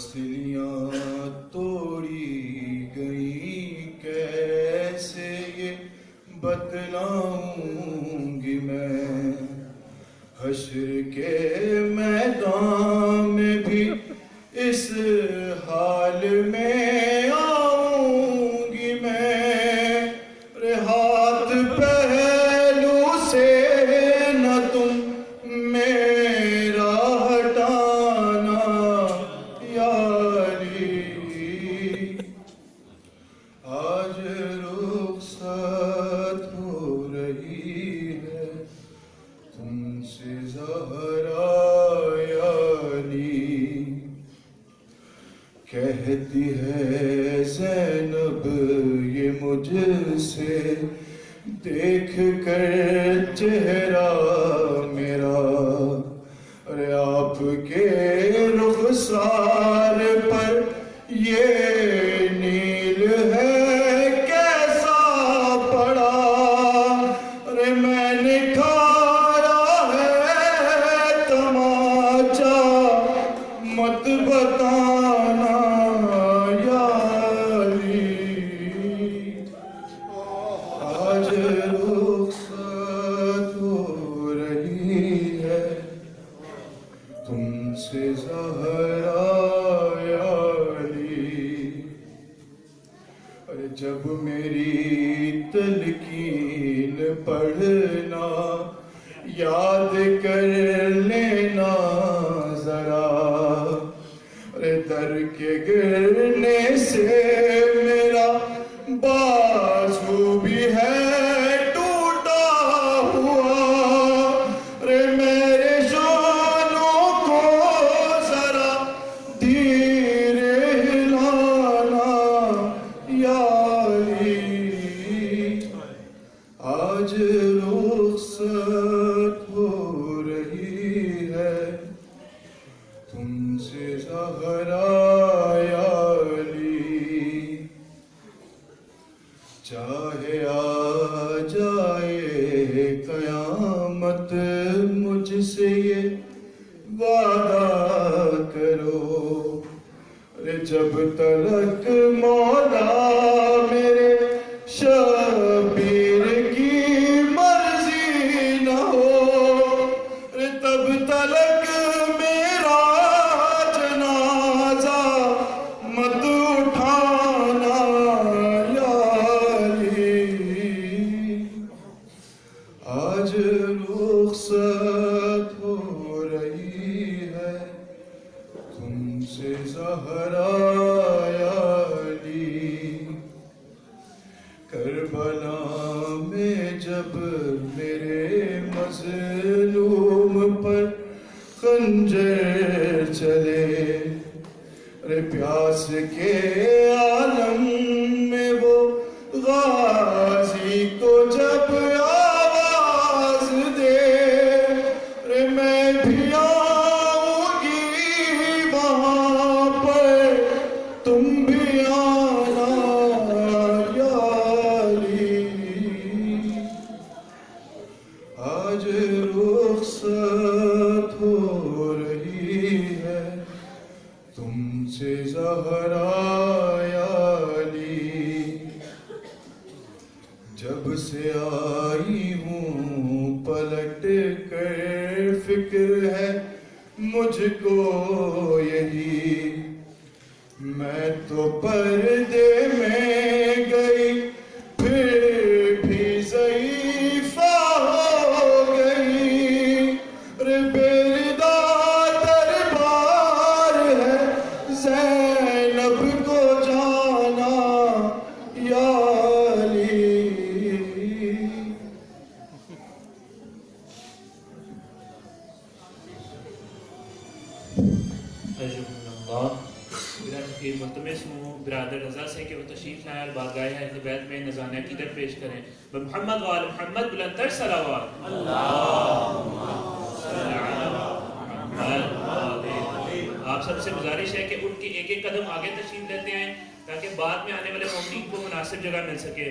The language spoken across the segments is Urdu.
پسلیاں توڑی گئی کیسے یہ بتلاؤں گی میں، حشر کے میدان میں بھی اس حال میں آؤں گی میں، ہاتھ پہلو سے نہ تم میرا ہٹانا یا علی، آج رخصت ہو رہی ہے تم سے زہرا یا علی، کہتی ہے زینب یہ مجھ سے دیکھ کر چہرہ میرا، ارے آپ کے رخسار پر یہ نیل ہے کیسا پڑا، ارے میں نے کھایا ہے تماچا مت بتانا یا علی، آج رخصت ہو رہی ہے تم سے زہرا یا علی، ارے جب میری تلقین پڑھنا یاد کر لینا ذرا، ارے در کے گرنے سے میرا بازو بھی ہے ٹوٹا ہوا، ارے میرے شانوں کو ذرا دھیرے ہلانا یا علی، آج رخصت ہو رہی ہے تم سے زہرا یا علی، چاہے آ جائے قیامت مجھ سے یہ وعدہ کرو، ارے جب تلک مولا میرے شبیر کی مرضی نہ ہو، ارے تب تلک میرا جنازہ مت اٹھانا یا علی، آج رخصت ہو رہی ہے تم سے زہرا یا علی، کربلا میں جب میرے مظلوم پر خنجر چلے، ارے پیاس کے عالم میں وہ غازی کو جب آواز دے، ارے میں بھی آؤں گی وہاں پر تم بھی آنا یا علی، آج رخصت ہو رہی ہے تم سے زہرا یا علی، جب سے آئی ہوں پلٹ کر فکر ہے مجھ کو یہی، میں تو پردے میں گئی پھر بھی ضعیفہ ہو گئی، ارے بیدا دربار ہے زینب کو جانا یا علی، ملتمس ہوں برادر رضا سے کہ وہ تشریف لائیں اور بارگاہ اہل بیت میں نذرانہ عقیدت پیش کریں، محمد وآل محمد بلند تر صلوات، اللہم صلی علی محمد۔ آپ سب سے گزارش ہے کہ اٹھ کے ایک ایک قدم آگے تشریف لیتے ہیں تاکہ بعد میں آنے والے مومنین کو مناسب جگہ مل سکے،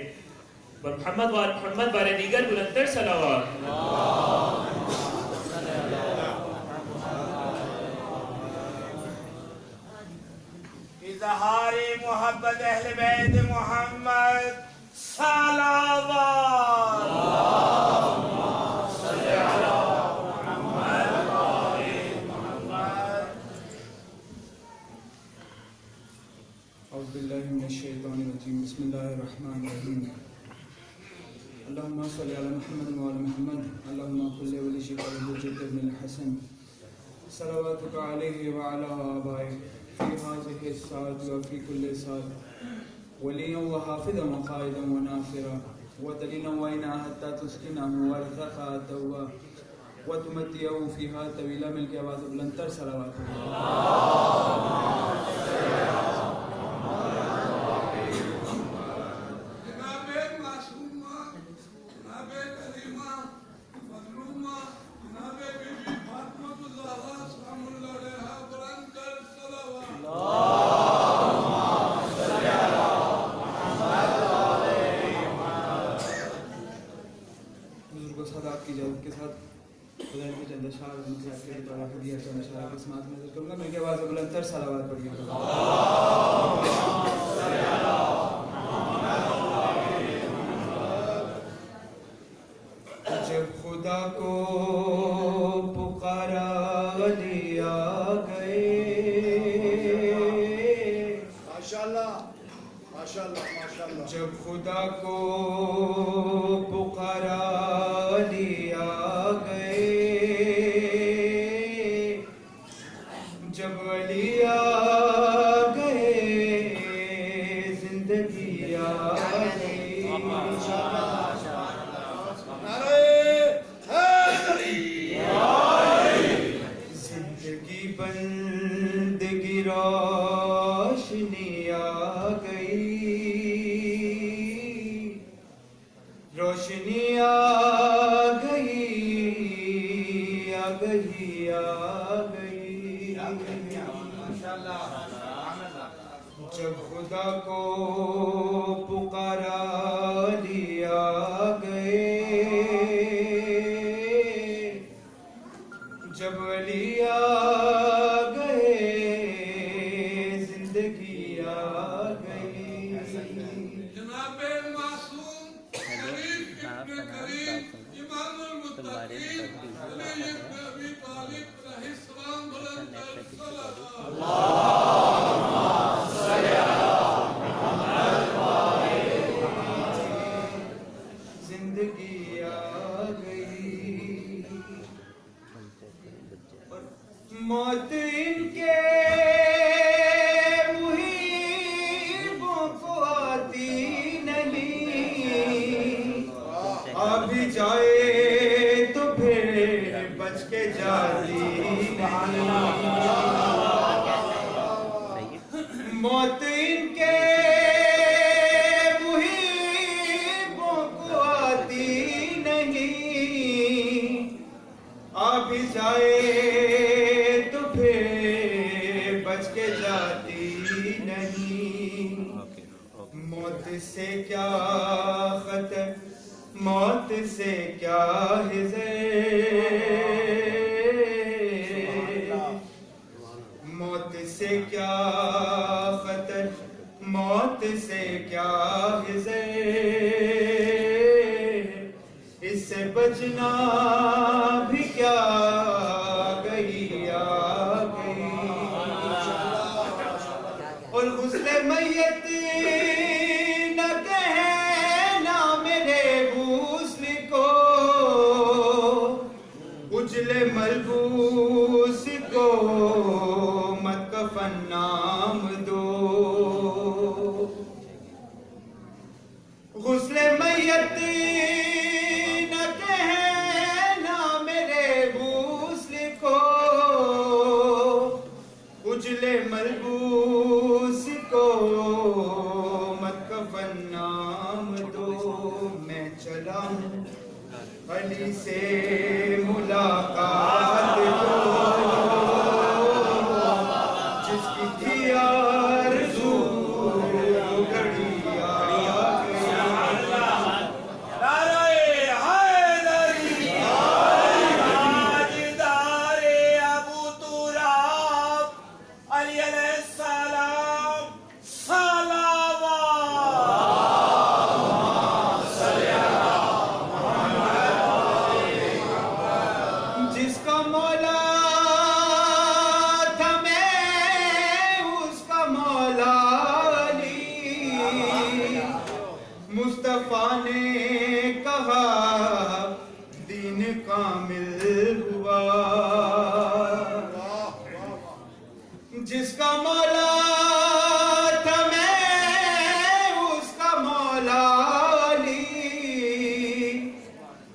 محمد وآل محمد بارے دیگر بلند تر صلوات، اظہار محبت اہل بیت محمد صلوات اعوذ باللہ من الشیطان الرجیم بسم اللہ الرحمن الرحیم اللہم صلی علی محمد وعلی محمد اللہم صلی علی شیخ الحجت ابن الحسن صلواتک علیہ وعلی آبائک فی هذه الساعة وفی کل ساعة ولیا وحافظا وقائدا وناصرا ودلیلا وعینا حتی تسکنہ ورزقا توا وتمتعه فیہا طویلا مل کے آواز بلندتر صلوات بلندتر صلوات پڑھیے جب خدا کو پکارا علی آ گئے ماشاءاللہ ماشاءاللہ ماشاءاللہ جب خدا کو پکارا علی آ گئے جب علی آ گئے زندگی آ گئی زندگی بندگی روشنی آ گئی روشنی آ گئی آ گئی آ گئی جب خدا کو پکارا علی آ گئے جب علی آ گئے زندگی آ گئی جناب معصوم شریف ابن کریم امام المتقین علی ابن ابی طالب علیہ السلام بلند زندگی آ گئی موت ان کے محبوں کو آتی نہیں آ بھی جائے تو پھر بچ کے جاتی نہیں موت ان کے محبوں کو آتی نہیں آ بھی جائے تو پھر بچ کے جاتی نہیں موت سے کیا خطر موت سے کیا حذر موت سے کیا خطر موت سے کیا حذر اس سے بچنا بھی کیا گئی آ گئی اور غسل میت نہ کہنا میرے غسل کو اجلے ملبوس کو مت کفن نام دو غسل میت نہ کہنا میرے غسل کو اجلے ملبوس کو مت کفن نام دو میں چلا ہوں علی سے ملاقات جس کی تھی آرزو گھڑی آ گئی ابو تراب علی علیہ السلام جس کا مولا تھا میں اس کا مولا علی،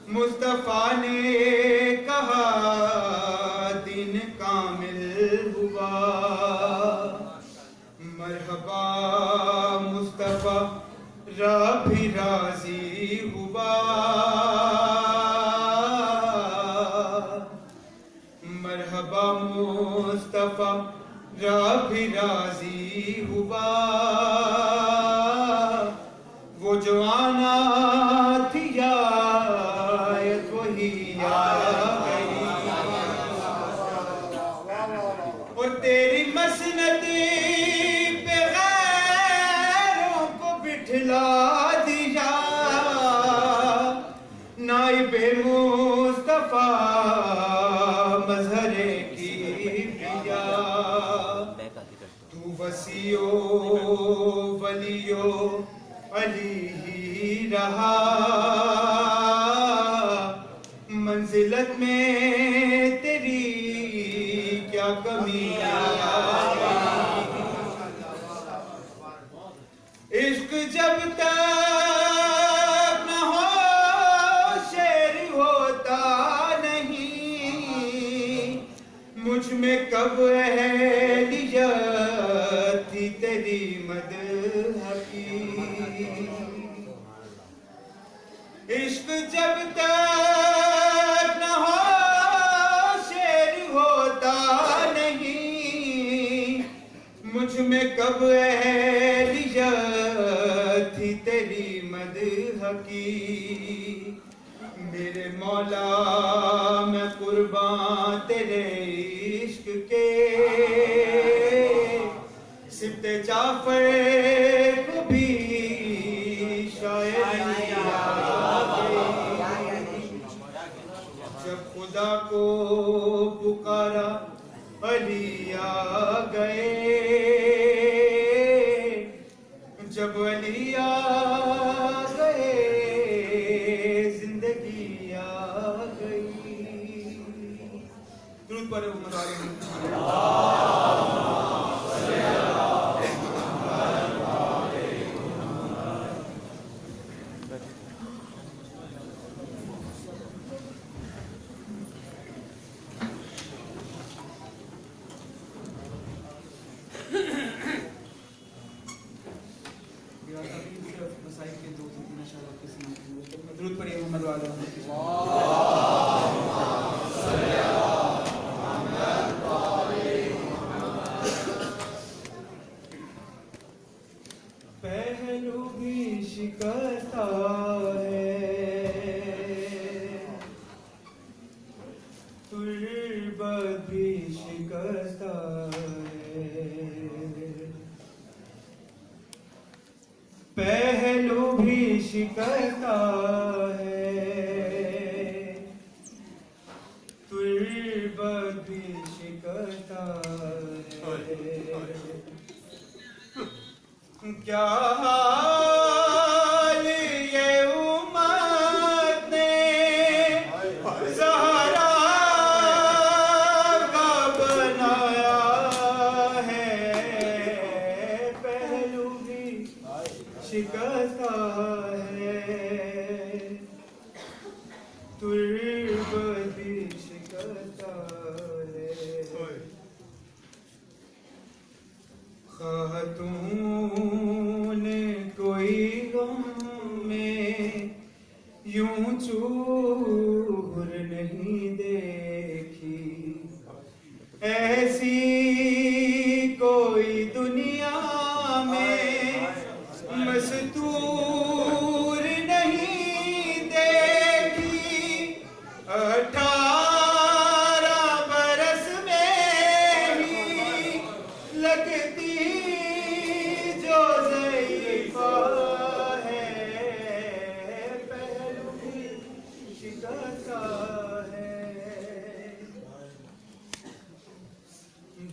مصطفیٰ نے کہا دین کامل ہوا، مرحبا مصطفیٰ رب بھی راضی ہوا، مرحبا مصطفیٰ رب بھی راضی ہوا، وہ جو آنا تھی آیت وہی آ گئی، اور تیری مسند پہ غیروں کو بٹھلا دیا، نائب مصطفیٰ مظہر کی پیا، تو وسیع و ولی و علی ہی رہا، منزلت میں تیری کیا کمی آئی، عشق جب تک نہ ہو شعر ہوتا نہیں، مجھ میں کب اہلیت تھی تیری مدح کی، عشق جب تک نہ ہو شعر ہوتا نہیں، مجھ میں کب اہلیت تھی تیری مدح کی، میرے مولا میں قربان تیرے عشق کے، سبت جعفر کو بھی شاعری آ گئی، جب خدا کو پکارا علی آ گئے، جب علی آ گئے زندگی آ گئی، درود پڑھو محمد علیہ درود پڑھیے محمد علیہ پہلو بھی شکستہ ہے، تربت بھی شکستہ ہے، پہلو بھی شکستہ ہے، تربت بھی شکستہ ہے، کیا حال یہ امت نے زہرا کا بنایا ہے، پہلو بھی شکستہ ہے، تربت بھی شکستہ ہے، خاتون کوئی غم میں یوں چور نہیں دیکھی، ایسی کوئی دنیا میں مستور نہیں دیکھی، 18 برس میں ہی لگتی جو ضعیفہ ہے، پہلو بھی شکستہ ہے،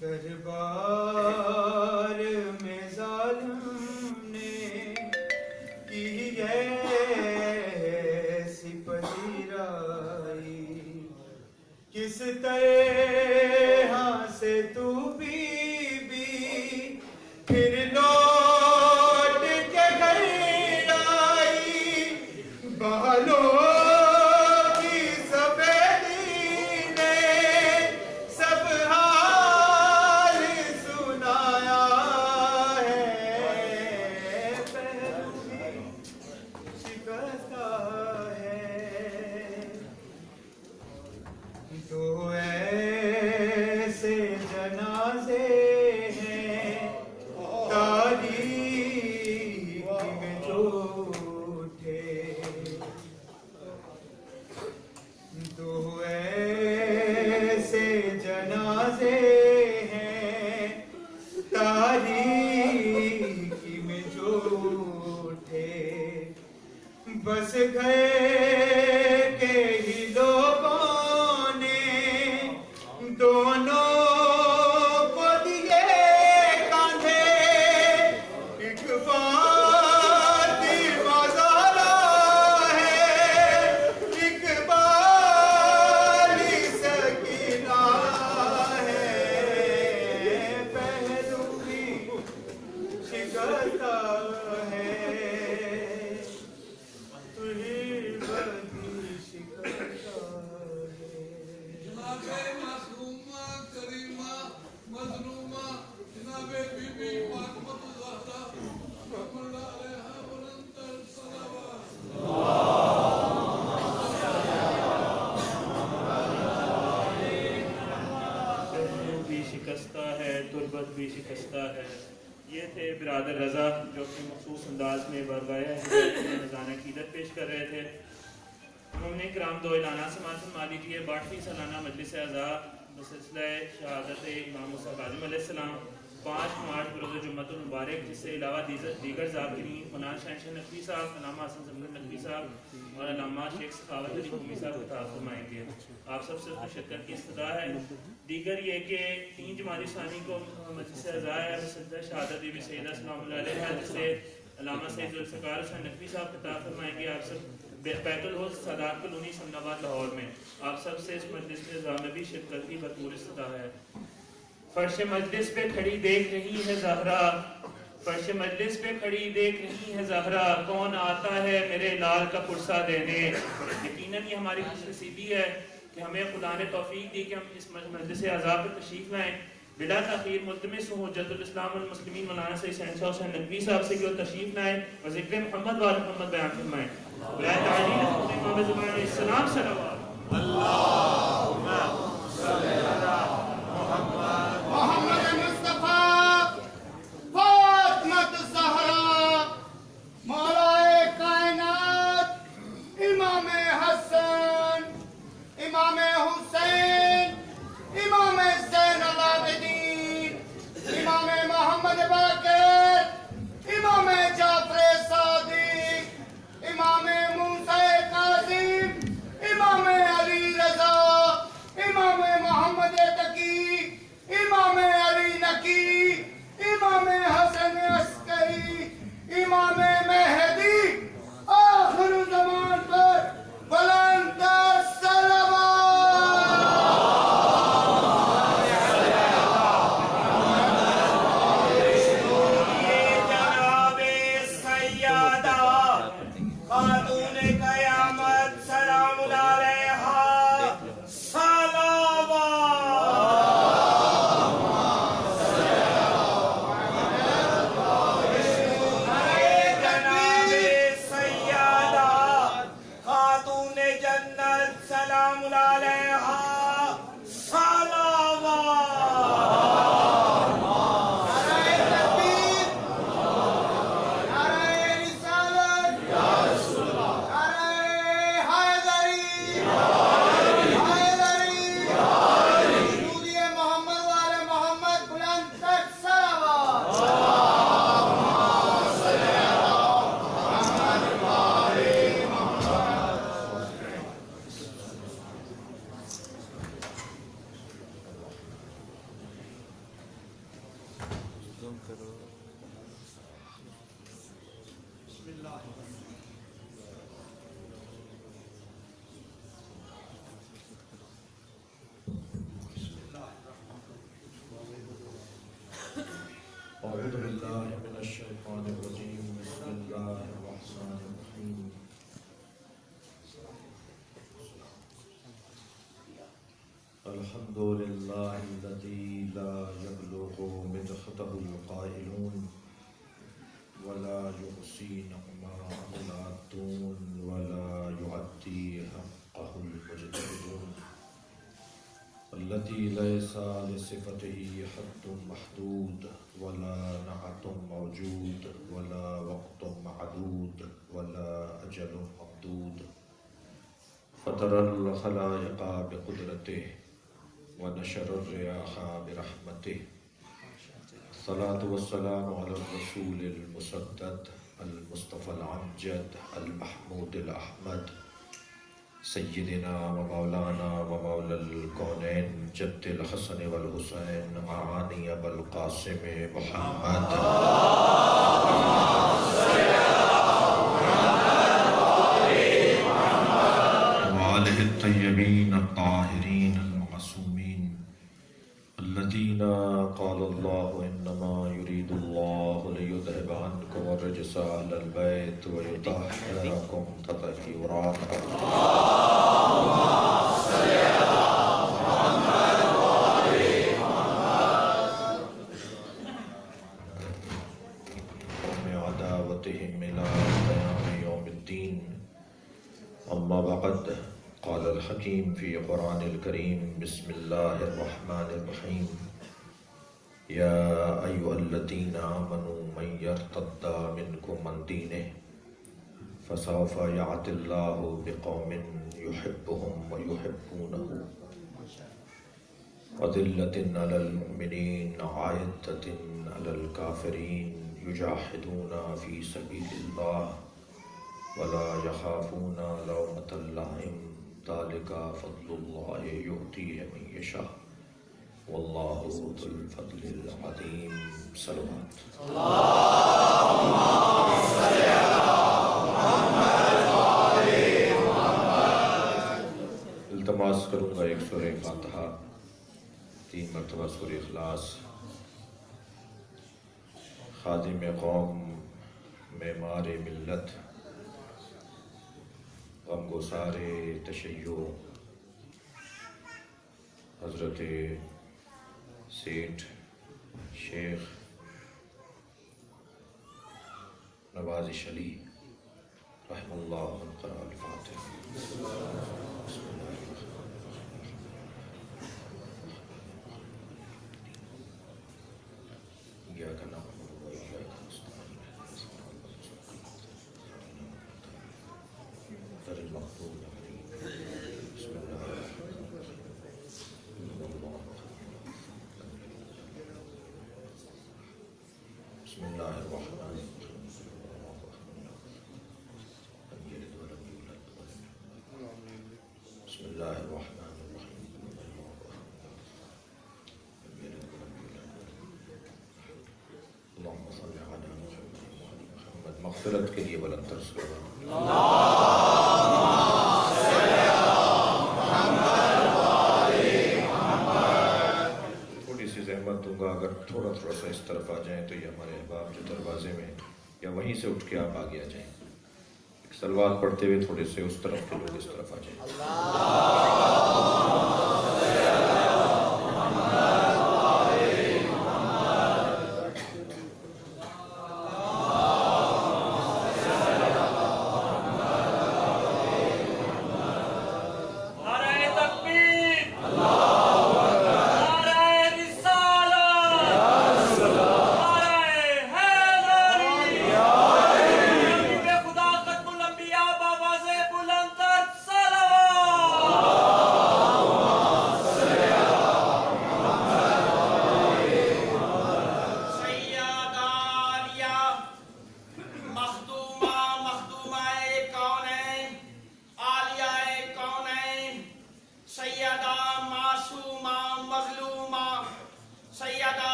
دربار میں ظالم نے کی ایسی پذیرائی، کس طرح سے تو بھی شکستہ ہے، تربت بھی شکستہ ہے. یہ تھے برادر رضا جو اپنے مخصوص انداز میں بارگاہ نذرانہ عقیدت پیش کر رہے تھے. ہم نے کرام دو اعلانات سماعت فرما لیجیے. 62ویں سالانہ مجلس اعزاء بسلسلہ شہادت امام موسیٰ کاظم علیہ السلام 5 مارچ بروز جمعۃ المبارک، جس سے علاوہ دیگر ذاکرین فنان شہنشاہ نقوی صاحب، علامہ حسن ظفر نقوی صاحب اور علامہ شیخ سخاوت علی قومی صاحب خطاب فرمائیں گے. آپ سب سے شرکت کی استدعا ہے. دیگر یہ کہ 3 جمادی ثانی کو مجلس اعزاء بسلسلہ شہادت بی بی سیدہ سلام اللہ علیہ، جس سے علامہ سید ذوالفقار حسین نقوی صاحب خطاب فرمائیں گے. آپ سب بیت الحوض سادات کالونی اسلام آباد لاہور میں. آپ سب سے اس مجلس میں اعزاء میں بھی شرکت کی بطور استدعا ہے. فرش مجلس پہ کھڑی دیکھ رہی ہے زہرا، فرش مجلس پہ کھڑی دیکھ رہی ہے زہرا، کون آتا ہے میرے لال کا پرسہ دینے. یقیناً یہ ہماری خوش نصیبی ہے کہ ہمیں خدا نے توفیق دی کہ ہم اس مجلس اعزاء پہ تشریف لائیں. بلا تاخیر ملتمس ہوں حجت الاسلام والمسلمین مولانا سید شہنشاہ حسین نقوی صاحب سے کہ وہ تشریف لائیں اور ذکر محمد وآل محمد بیان فرمائیں. برائے تعظیم امام زمان علیہ السلام صلوات. اللہم صلی علی محمد مصطفیٰ فاطمہ الزہرا مولا کائنات امام حسن امام حسین امام زین العابدین امام محمد باقر امام جعفر صادق امام موسیٰ کاظم امام علی رضا امام محمد تقی امام علی نقی امام حسن عسکری امام مہدی آخر زمان پر بلند أعوذ بالله من الشيطان الرجيم بسم الله الرحمن الرحيم الحمد لله الذي لا يبلغ مدحته القائلون ولا يحصي نعماءه العادون ولا يعدي حقه المجتهدون الذي ليس لصفته حد محدود ولا نعت موجود ولا وقت معدود ولا أجل ممدود فطر الخلائق بقدرته ونشر الرياح برحمته. الصلاة والسلام على الرسول المسدد المصطفى العمجد المحمود الأحمد سيدنا ومولانا ومولى الكونين جد الحسن والحسين معاني أبا القاسم محمد وآله الطيبين الطاهرين المعصومين الذين قال الله إنما يريد الله ليذهب عنكم الرجس أهل البيت ويطهركم تطهيرا. أما بعد قال الحكيم في قرآن الكريم بسم الله الرحمن الرحيم یا ایھا الذین آمنوا من یرتد منکم عن دینہ فسوف یأتی اللہ بقوم یحبهم ویحبونہ أذلة على المؤمنين أعزة على الكافرين يجاهدون في سبيل الله ولا يخافون لومة لائم ذلك فضل الله يؤتيه من يشاء والله ذو الفضل العظيم. صلوات التماس کروں گا ایک سورہ فاتحہ 3 مرتبہ سورہ اخلاص. خادم قوم معمار ملت غمگسار تشیع حضرت سیٹھ شیخ نوازش علی رحم اللہ من قرأ الفاتحہ. إياك نعبد وإياك نستعين غير المغضوب عليهم. بسم الله الرحمن الرحيم. بسم الله الرحمن الرحيم. لم يلد ولم يولد ولم يولد. بسم الله الرحمن الرحيم. لم يلد ولم يولد. اللهم صل على محمد وعلى محمد. مغفرت کے لیے بلند تر صلوات. تھوڑی سی زحمت دوں گا، اگر تھوڑا سا اس طرف آ جائیں تو یہ ہمارے احباب جو دروازے میں یا وہیں سے اٹھ کے آپ آگے آ جائیں. صلوات پڑھتے ہوئے تھوڑے سے اس طرف کے لوگ اس طرف آ جائیں.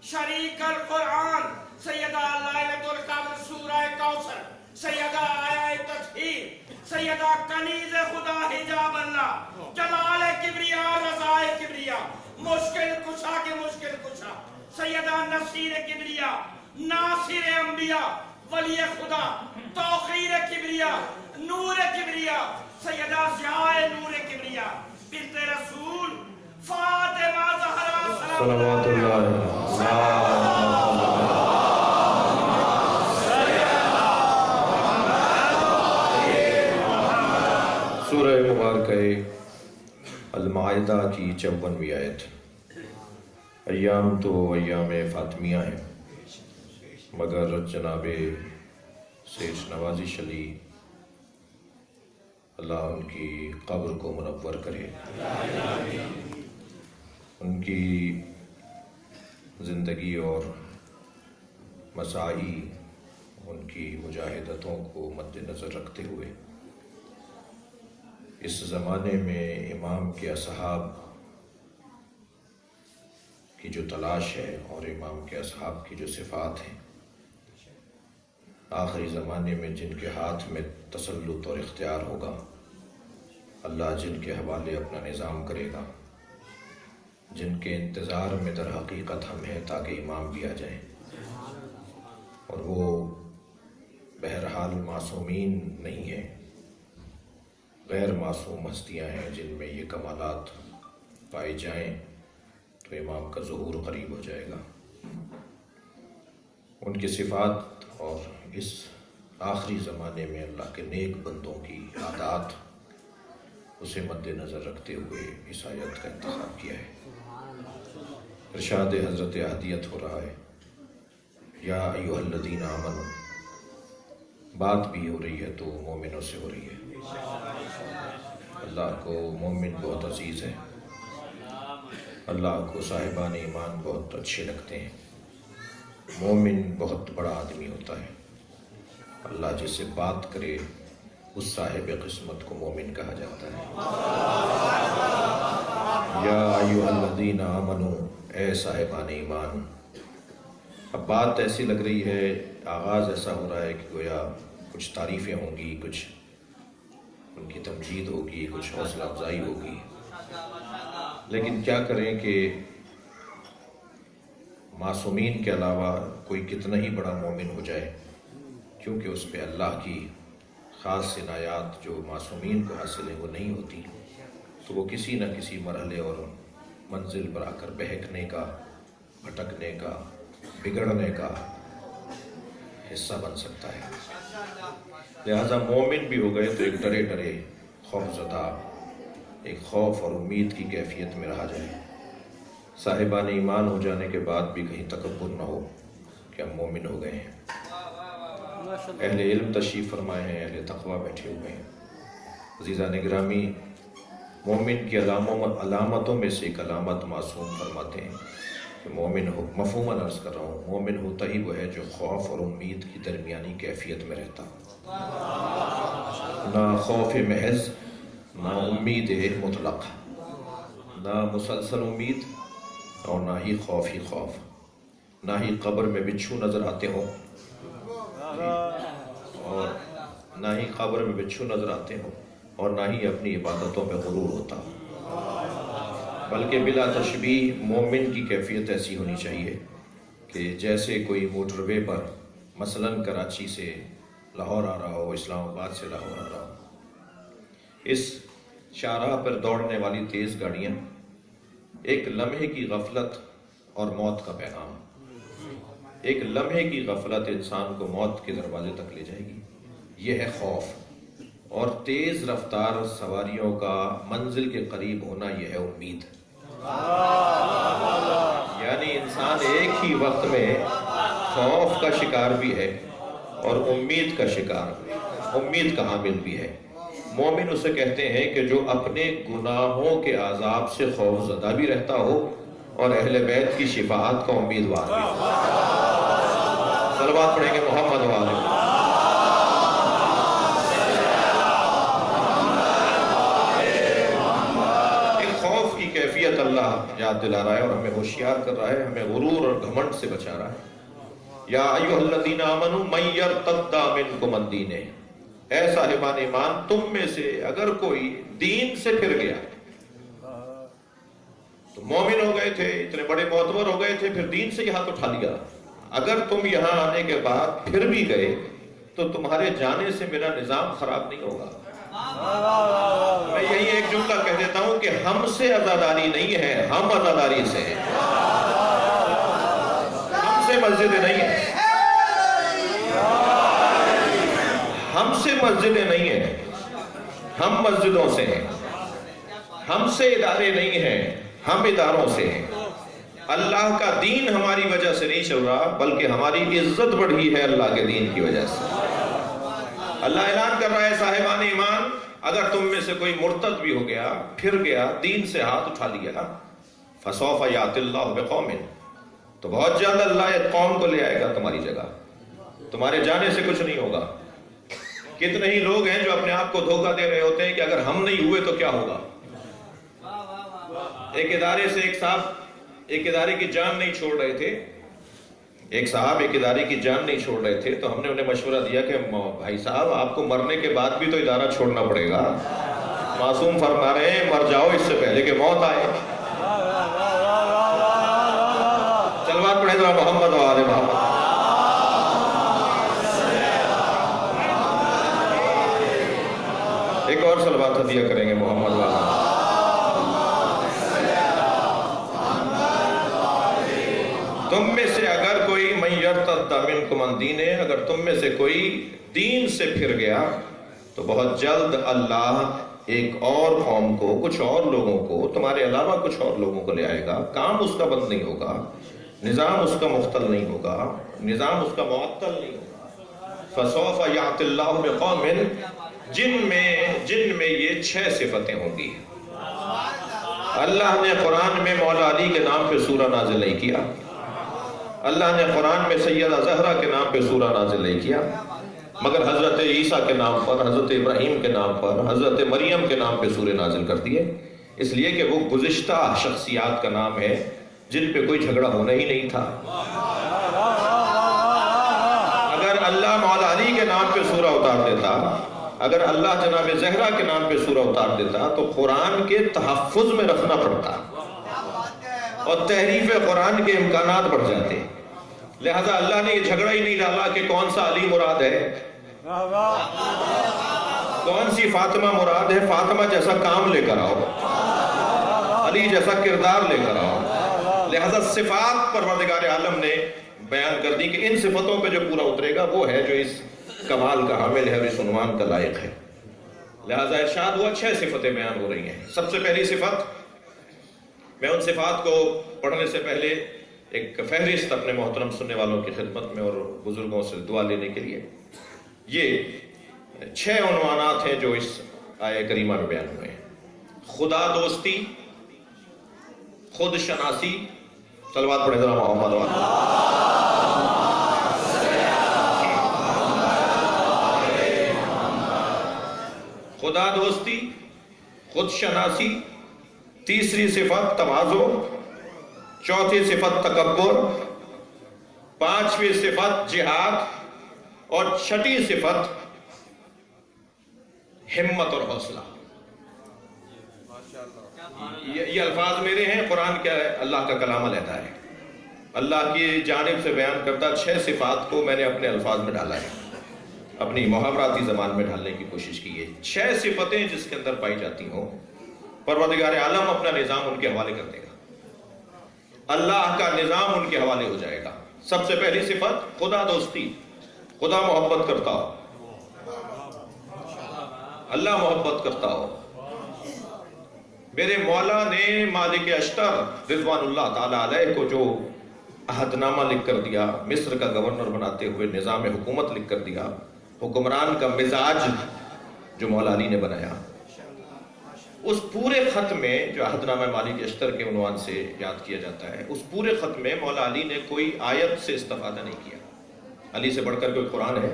شریک القرآن سیدہ لائلۃ القدر سورہ کوثر سیدہ آیہ تطہیر سیدہ کنیز خدا حجاب اللہ جلال کبریا رضا کبریا مشکل کشا کے مشکل کشا سیدہ نصیر کبریا ناصر انبیاء ولی خدا توقیر کبریا نور کبریا سیدہ ضیاء نور کبریا بنت رسول فاطمہ زہرا صلوات اللہ سورہ مبارکہ المائدہ کی 54ویں آیت. ایام تو ایام فاطمیہ ہیں مگر جناب سیٹھ نوازش علی اللہ ان کی قبر کو منور کرے، ان کی زندگی اور مساعی، ان کی مجاہدتوں کو مد نظر رکھتے ہوئے اس زمانے میں امام کے اصحاب کی جو تلاش ہے اور امام کے اصحاب کی جو صفات ہیں، آخری زمانے میں جن کے ہاتھ میں تسلط اور اختیار ہوگا، اللہ جن کے حوالے اپنا نظام کرے گا، جن کے انتظار میں در حقیقت ہم ہیں تاکہ امام بھی آ جائیں، اور وہ بہرحال معصومین نہیں ہیں، غیر معصوم ہستیاں ہیں جن میں یہ کمالات پائے جائیں تو امام کا ظہور قریب ہو جائے گا۔ ان کی صفات اور اس آخری زمانے میں اللہ کے نیک بندوں کی عادات، اسے مد نظر رکھتے ہوئے اس آیت کا انتخاب کیا ہے۔ ارشاد حضرت عادیت ہو رہا ہے، یا ایھا الذین آمنوا، بات بھی ہو رہی ہے تو مومنوں سے ہو رہی ہے۔ اللہ کو مومن بہت عزیز ہے، اللہ کو صاحبان ایمان بہت اچھے لگتے ہیں۔ مومن بہت بڑا آدمی ہوتا ہے، اللہ جس سے بات کرے اس صاحب قسمت کو مومن کہا جاتا ہے۔ یا ایھا الذین آمنوا، اے صاحبان ایمان۔ اب بات ایسی لگ رہی ہے، آغاز ایسا ہو رہا ہے کہ گویا کچھ تعریفیں ہوں گی، کچھ ان کی تمجید ہوگی، کچھ حوصلہ افزائی ہوگی، لیکن کیا کریں کہ معصومین کے علاوہ کوئی کتنا ہی بڑا مومن ہو جائے، کیونکہ اس پہ اللہ کی خاص عنایات جو معصومین کو حاصل ہیں وہ نہیں ہوتی، تو وہ کسی نہ کسی مرحلے اور منزل پر آ کر بہکنے کا، بھٹکنے کا، بگڑنے کا حصہ بن سکتا ہے۔ لہذا مومن بھی ہو گئے تو ایک ڈرے ڈرے، خوف زدہ، ایک خوف اور امید کی کیفیت میں رہا جائے۔ صاحبان ایمان ہو جانے کے بعد بھی کہیں تکبر نہ ہو کہ ہم مومن ہو گئے ہیں۔ اہل علم تشریف فرمائے ہیں، اہل تقویٰ بیٹھے ہوئے ہیں۔ عزیزان گرامی، مومن کی علامتوں میں سے ایک علامت معصوم فرماتے ہیں کہ مومن ہو، مفہوماً عرض کر رہا ہوں، مومن ہوتا ہی وہ ہے جو خوف اور امید کی درمیانی کیفیت میں رہتا، نہ خوف محض، نہ امید مطلق، نہ مسلسل امید اور نہ ہی خوف ہی خوف، نہ ہی قبر میں بچھو نظر آتے ہوں اور نہ ہی قبر میں بچھو نظر آتے ہوں اور نہ ہی اپنی عبادتوں پہ غرور ہوتا، بلکہ بلا تشبیہ مومن کی کیفیت ایسی ہونی چاہیے کہ جیسے کوئی موٹر وے پر مثلاً کراچی سے لاہور آ رہا ہو، اسلام آباد سے لاہور آ رہا ہو، اس شاہراہ پر دوڑنے والی تیز گاڑیاں ایک لمحے کی غفلت اور موت کا پیغام، ایک لمحے کی غفلت انسان کو موت کے دروازے تک لے جائے گی، یہ ہے خوف، اور تیز رفتار سواریوں کا منزل کے قریب ہونا یہ ہے امید۔ یعنی انسان ایک ہی وقت میں خوف کا شکار بھی ہے اور امید کا شکار، امید کا حامل بھی ہے۔ مومن اسے کہتے ہیں کہ جو اپنے گناہوں کے عذاب سے خوف زدہ بھی رہتا ہو اور اہل بیت کی شفاعت کا امیدوار بھی ہو۔ صلوات پڑھیں گے محمد والے۔ ایک خوف کی کیفیت اللہ یاد دلا رہا ہے اور ہمیں ہوشیار کر رہا ہے، ہمیں غرور اور گھمنڈ سے بچا رہا ہے۔ یا ایھا الذین آمنوا من یرتد منکم عن دینہ، اے صاحبان ایمان، تم میں سے اگر کوئی دین سے پھر گیا، تو مومن ہو گئے تھے، اتنے بڑے معتبر ہو گئے تھے، پھر دین سے یہ ہاتھ اٹھا لیا، اگر تم یہاں آنے کے بعد پھر بھی گئے تو تمہارے جانے سے میرا نظام خراب نہیں ہوگا۔ میں یہی ایک جملہ کہہ دیتا ہوں کہ ہم سے عزاداری نہیں ہے، ہم عزاداری سے ہیں، ہم سے مسجدیں نہیں ہیں، ہم سے مسجدیں نہیں ہیں، ہم مسجدوں سے ہیں، ہم سے ادارے نہیں ہیں، ہم اداروں سے ہیں۔ اللہ کا دین ہماری وجہ سے نہیں چل رہا، بلکہ ہماری عزت بڑھی ہے اللہ کے دین کی وجہ سے۔ اللہ اعلان کر رہا ہے صاحبان ایمان، اگر تم میں سے کوئی مرتد بھی ہو گیا، پھر گیا، دین سے ہاتھ اٹھا لیا، فَسَوْفَ يَأْتِ اللَّهُ بِقَوْمٍ، تو بہت جلد اللہ ایک قوم کو لے آئے گا تمہاری جگہ، تمہارے جانے سے کچھ نہیں ہوگا۔ کتنے ہی لوگ ہیں جو اپنے آپ کو دھوکہ دے رہے ہوتے ہیں کہ اگر ہم نہیں ہوئے تو کیا ہوگا۔ ایک ادارے سے ایک صاحب ایک ادارے کی جان نہیں چھوڑ رہے تھے، ایک صاحب ایک ادارے کی جان نہیں چھوڑ رہے تھے، تو ہم نے انہیں مشورہ دیا کہ بھائی صاحب آپ کو مرنے کے بعد بھی تو ادارہ چھوڑنا پڑے گا۔ معصوم فرما رہے ہیں مر جاؤ اس سے پہلے کہ موت آئے۔ صلوات پڑھیں ذرا محمد و آل محمد۔ ایک اور صلوات ہدیہ کریں گے محمد و آل محمد۔ تم میں سے اگر کوئی من یرتد منکم عن دینہ، اگر تم میں سے کوئی دین سے پھر گیا تو بہت جلد اللہ ایک اور قوم کو، کچھ اور لوگوں کو، تمہارے علاوہ کچھ اور لوگوں کو لے آئے گا۔ کام اس کا بند نہیں ہوگا، نظام اس کا مختل نہیں ہوگا، نظام اس کا معطل نہیں ہوگا۔ فسوف یأتی اللہ بقوم، جن میں یہ 6 صفتیں ہوں گی۔ اللہ نے قرآن میں مولا علی کے نام پہ سورہ نازل نہیں کیا، اللہ نے قرآن میں سیدہ زہرا کے نام پہ سورہ نازل نہیں کیا، مگر حضرت عیسیٰ کے نام پر، حضرت ابراہیم کے نام پر، حضرت مریم کے نام پہ سورہ نازل کر دیے، اس لیے کہ وہ گزشتہ شخصیات کا نام ہے جن پہ کوئی جھگڑا ہونا ہی نہیں تھا۔ اگر اللہ مولا علی کے نام پہ سورہ اتار دیتا، اگر اللہ جناب زہرا کے نام پہ سورہ اتار دیتا تو قرآن کے تحفظ میں رکھنا پڑتا اور تحریف قرآن کے امکانات بڑھ جاتے۔ لہذا اللہ نے یہ جھگڑا ہی نہیں ڈالا کہ کون سا علی مراد ہے، کون سی فاطمہ مراد ہے۔ فاطمہ جیسا کام لے کر آؤ، علی جیسا کردار لے کر آؤ۔ لہذا صفات پروردگار عالم نے بیان کر دی کہ ان صفتوں پہ جو پورا اترے گا وہ ہے جو اس کمال کا حامل ہے اور اس عنوان کا لائق ہے۔ لہذا ارشاد ہوا 6 صفتیں بیان ہو رہی ہیں۔ سب سے پہلی صفت، میں ان صفات کو پڑھنے سے پہلے ایک فہرست اپنے محترم سننے والوں کی خدمت میں اور بزرگوں سے دعا لینے کے لیے، یہ 6 عنوانات ہیں جو اس آیہ کریمہ میں بیان ہوئے ہیں۔ خدا دوستی، خود شناسی، صلوات پڑھیں ذرا محمد و آل۔ خدا دوستی، خود شناسی، تیسری صفت تواضع، چوتھی صفت تکبر، 5ویں صفت جہاد اور 6ٹھی صفت ہمت اور حوصلہ۔ یہ الفاظ میرے ہیں، قرآن کیا ہے؟ اللہ کا کلام علیحدہ ہے، اللہ کی جانب سے بیان کردہ 6 صفات کو میں نے اپنے الفاظ میں ڈالا ہے، اپنی محاوراتی زبان میں ڈالنے کی کوشش کی ہے۔ 6 صفتیں جس کے اندر پائی جاتی ہوں، پروردگار عالم اپنا نظام ان کے حوالے کر دے گا، اللہ کا نظام ان کے حوالے ہو جائے گا۔ سب سے پہلی صفت خدا دوستی، خدا محبت کرتا ہو، اللہ محبت کرتا ہو۔ میرے مولا نے مالک اشتر رضوان اللہ تعالی علیہ کو جو عہد نامہ لکھ کر دیا، مصر کا گورنر بناتے ہوئے نظام حکومت لکھ کر دیا، حکمران کا مزاج جو مولا علی نے بنایا، اس پورے خط میں جو عہد نامہ مالک اشتر کے عنوان سے یاد کیا جاتا ہے، اس پورے خط میں مولا علی نے کوئی آیت سے استفادہ نہیں کیا۔ علی سے بڑھ کر کوئی قرآن ہے؟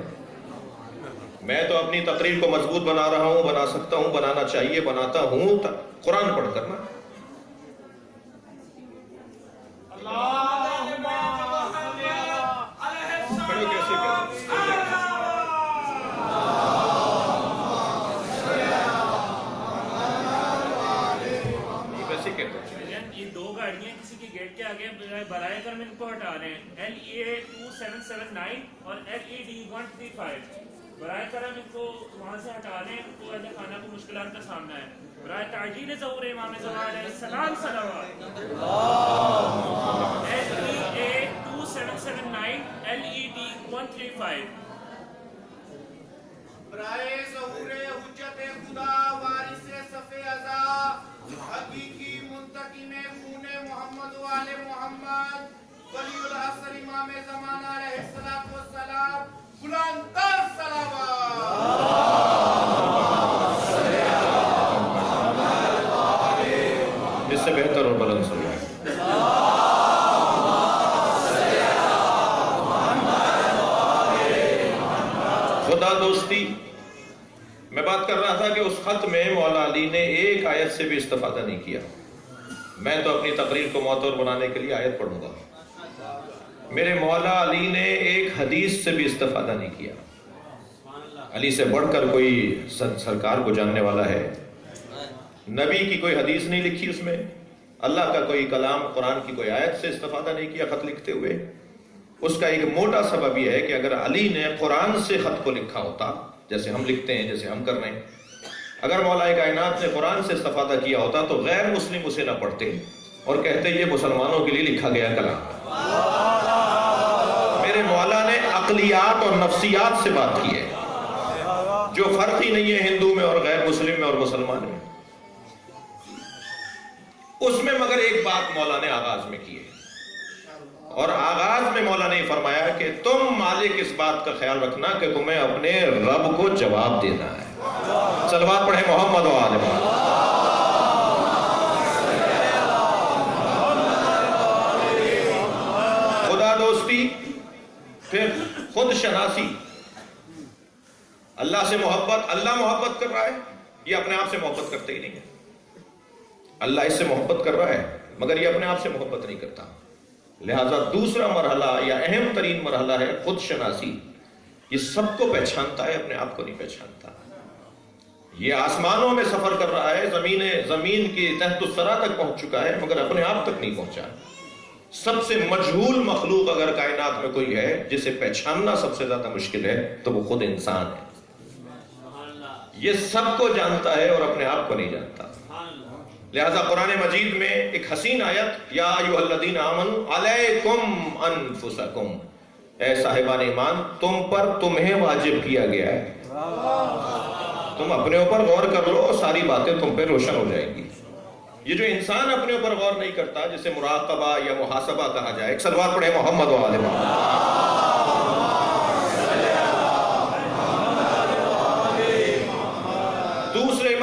میں تو اپنی تقریر کو مضبوط بنا رہا ہوں، بنا سکتا ہوں، بنانا چاہیے، بناتا ہوں قرآن پڑھ کر نا۔ یہ 2 گاڑیاں کسی کے گیٹ کے آگے برائے کرم ان کو ہٹا رہے ہیں، LEA 2779 اور LED 135۔ برائے کرم ان کو وہاں سے ہٹا رہے ہیں، ان کو اہل خانہ کو مشکلات کا سامنا ہے۔ برائے تعجیل ظہور امام زمان علیہ السلام صلوات۔ LEA 2779 LED 135۔ برائے ظہور حجت خدا وارث صف ازا، حقیقی منتقم خون محمد و آل محمد، ولی العصر امام زمانہ علیہ السلام، بلند تر صلوات۔ اس سے بہتر اور بلند صلوات۔ خدا دوستی، میں بات کر رہا تھا کہ اس خط میں مولا علی نے ایک آیت سے بھی استفادہ نہیں کیا۔ میں تو اپنی تقریر کو معتبر بنانے کے لیے آیت پڑھوں گا. میرے مولا علی نے ایک حدیث سے بھی استفادہ نہیں کیا. علی سے بڑھ کر کوئی سرکار کو جاننے والا ہے؟ نبی کی کوئی حدیث نہیں لکھی اس میں، اللہ کا کوئی کلام قرآن کی کوئی آیت سے استفادہ نہیں کیا خط لکھتے ہوئے. اس کا ایک موٹا سبب یہ ہے کہ اگر علی نے قرآن سے خط کو لکھا ہوتا جیسے ہم لکھتے ہیں، جیسے ہم کر رہے ہیں، اگر مولا کائنات نے قرآن سے استفادہ کیا ہوتا تو غیر مسلم اسے نہ پڑھتے اور کہتے یہ مسلمانوں کے لیے لکھا گیا کلام. میرے مولا نے عقلیات اور نفسیات سے بات کی ہے، جو فرق ہی نہیں ہے ہندو میں اور غیر مسلم میں اور مسلمان میں. اس میں مگر ایک بات مولا نے آغاز میں کی ہے، اور آغاز میں مولا نے فرمایا کہ تم مالک اس بات کا خیال رکھنا کہ تمہیں اپنے رب کو جواب دینا ہے. صلوات پڑھیں محمد و آل محمد. خدا دوستی، پھر خود شناسی. اللہ سے محبت، اللہ محبت کر رہا ہے، یہ اپنے آپ سے محبت کرتے ہی نہیں ہے. اللہ اس سے محبت کر رہا ہے مگر یہ اپنے آپ سے محبت نہیں کرتا. لہذا دوسرا مرحلہ یا اہم ترین مرحلہ ہے خود شناسی. یہ سب کو پہچانتا ہے، اپنے آپ کو نہیں پہچانتا. یہ آسمانوں میں سفر کر رہا ہے، زمین کی تحت الثری تک پہنچ چکا ہے مگر اپنے آپ تک نہیں پہنچا. سب سے مجہول مخلوق اگر کائنات میں کوئی ہے جسے پہچاننا سب سے زیادہ مشکل ہے تو وہ خود انسان ہے. یہ سب کو جانتا ہے اور اپنے آپ کو نہیں جانتا. لہذا قرآن مجید میں ایک حسین آیت، یا ایھا الذین آمنوا علیکم انفسکم، اے صاحبان ایمان تم پر تمہیں واجب کیا گیا ہے. تم اپنے اوپر غور کر لو، ساری باتیں تم پہ روشن ہو جائیں گی. یہ جو انسان اپنے اوپر غور نہیں کرتا جسے مراقبہ یا محاسبہ کہا جائے. ایک صلوات پڑھے محمد و آل محمد. دوسرے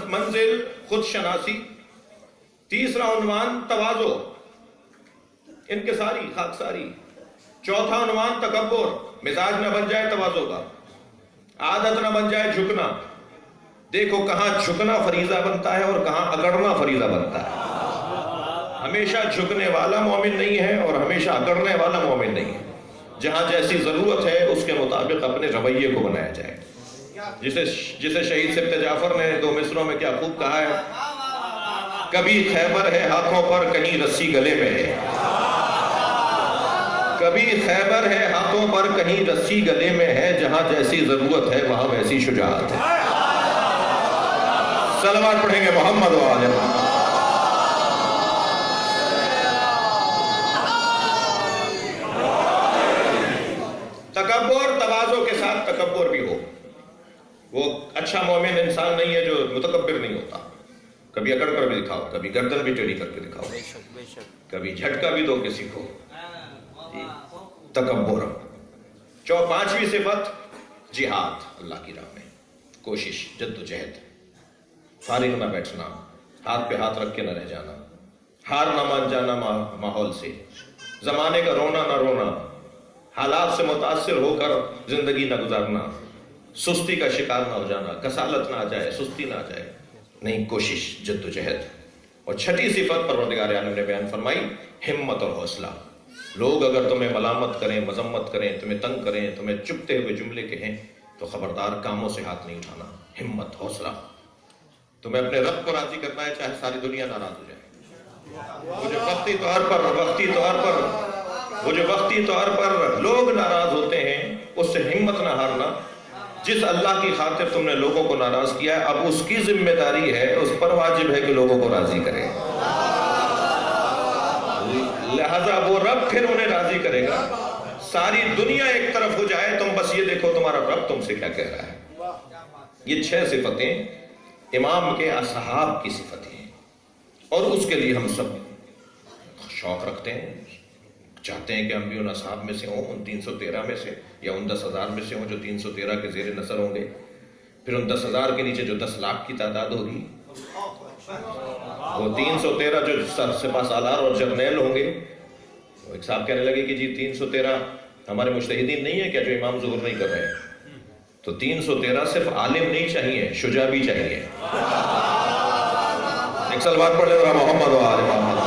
منزل خود شناسی، تیسرا عنوان تواضع، انکساری، خاکساری. چوتھا عنوان تکبر، مزاج نہ بن جائے تواضع کا، عادت نہ بن جائے جھکنا. دیکھو کہاں جھکنا فریضہ بنتا ہے اور کہاں اکڑنا فریضہ بنتا ہے. ہمیشہ جھکنے والا مومن نہیں ہے اور ہمیشہ اکڑنے والا مومن نہیں ہے. جہاں جیسی ضرورت ہے اس کے مطابق اپنے رویے کو بنایا جائے. جسے شہید سبت جعفر نے دو مصروں میں کیا خوب کہا ہے، کبھی خیبر ہے ہاتھوں پر کہیں رسی گلے میں ہے. کبھی خیبر ہے ہاتھوں پر کہیں رسی گلے میں ہے، جہاں جیسی ضرورت ہے وہاں ویسی شجاعت ہے. صلوات پڑھیں گے محمد و آل محمد. تکبر، تواضع کے ساتھ تکبر بھی ہو. وہ اچھا مومن انسان نہیں ہے جو متکبر نہیں ہوتا. کبھی اکڑ کر بھی دکھاؤ، کبھی گردن بھی ٹیڑھی کر کے دکھاؤ، کبھی جھٹکا بھی دو کسی کو. تکبر. پانچویں صفت جہاد، اللہ کی راہ میں کوشش، جد و جہد. فارغ نہ بیٹھنا، ہاتھ پہ ہاتھ رکھ کے نہ رہ جانا، ہار نہ مان جانا ماحول سے، زمانے کا رونا نہ رونا، حالات سے متاثر ہو کر زندگی نہ گزارنا، سستی کا شکار نہ ہو جانا، کسالت نہ آ جائے، سستی نہ آ جائے. نہیں، کوشش، جد و جہد. اور چھٹی صفت پروردگار عالم نے بیان فرمائی، ہمت اور حوصلہ. لوگ اگر تمہیں ملامت کریں، مذمت کریں، تمہیں تنگ کریں، تمہیں چبھتے ہوئے جملے کہیں تو خبردار کاموں سے ہاتھ نہیں اٹھانا. ہمت، حوصلہ. تمہیں اپنے رب کو راضی کرنا ہے چاہے ساری دنیا ناراض ہو جائے. وہ جو وقتی طور پر لوگ ناراض ہوتے ہیں اس سے ہمت نہ ہارنا. جس اللہ کی خاطر تم نے لوگوں کو ناراض کیا ہے اب اس کی ذمہ داری ہے، اس پر واجب ہے کہ لوگوں کو راضی کرے. لہذا وہ رب پھر انہیں راضی کرے گا. ساری دنیا ایک طرف ہو جائے، تم بس یہ دیکھو تمہارا رب تم سے کیا کہہ رہا ہے. یہ 6 صفتیں امام کے اصحاب کی صفتیں ہیں اور اس کے لیے ہم سب شوق رکھتے ہیں، چاہتے ہیں کہ ہم بھی ان اصحاب میں سے ہوں، ان 313 میں سے، یا ان 10,000 میں سے ہوں جو 313 کے زیر نظر ہوں گے. پھر ان 10,000 کے نیچے جو 10 لاکھ کی تعداد ہوگی، وہ 313 جو سپہ سالار اور جرنیل ہوں گے. ایک صاحب کہنے لگے کہ جی 313 ہمارے مجتہدین نہیں ہے کیا جو امام ظہور نہیں کر رہے ہیں؟ تو 313 صرف عالم نہیں چاہیے، شجاع بھی چاہیے. ایک سلوات پڑھ لے ذرا محمد و آل محمد.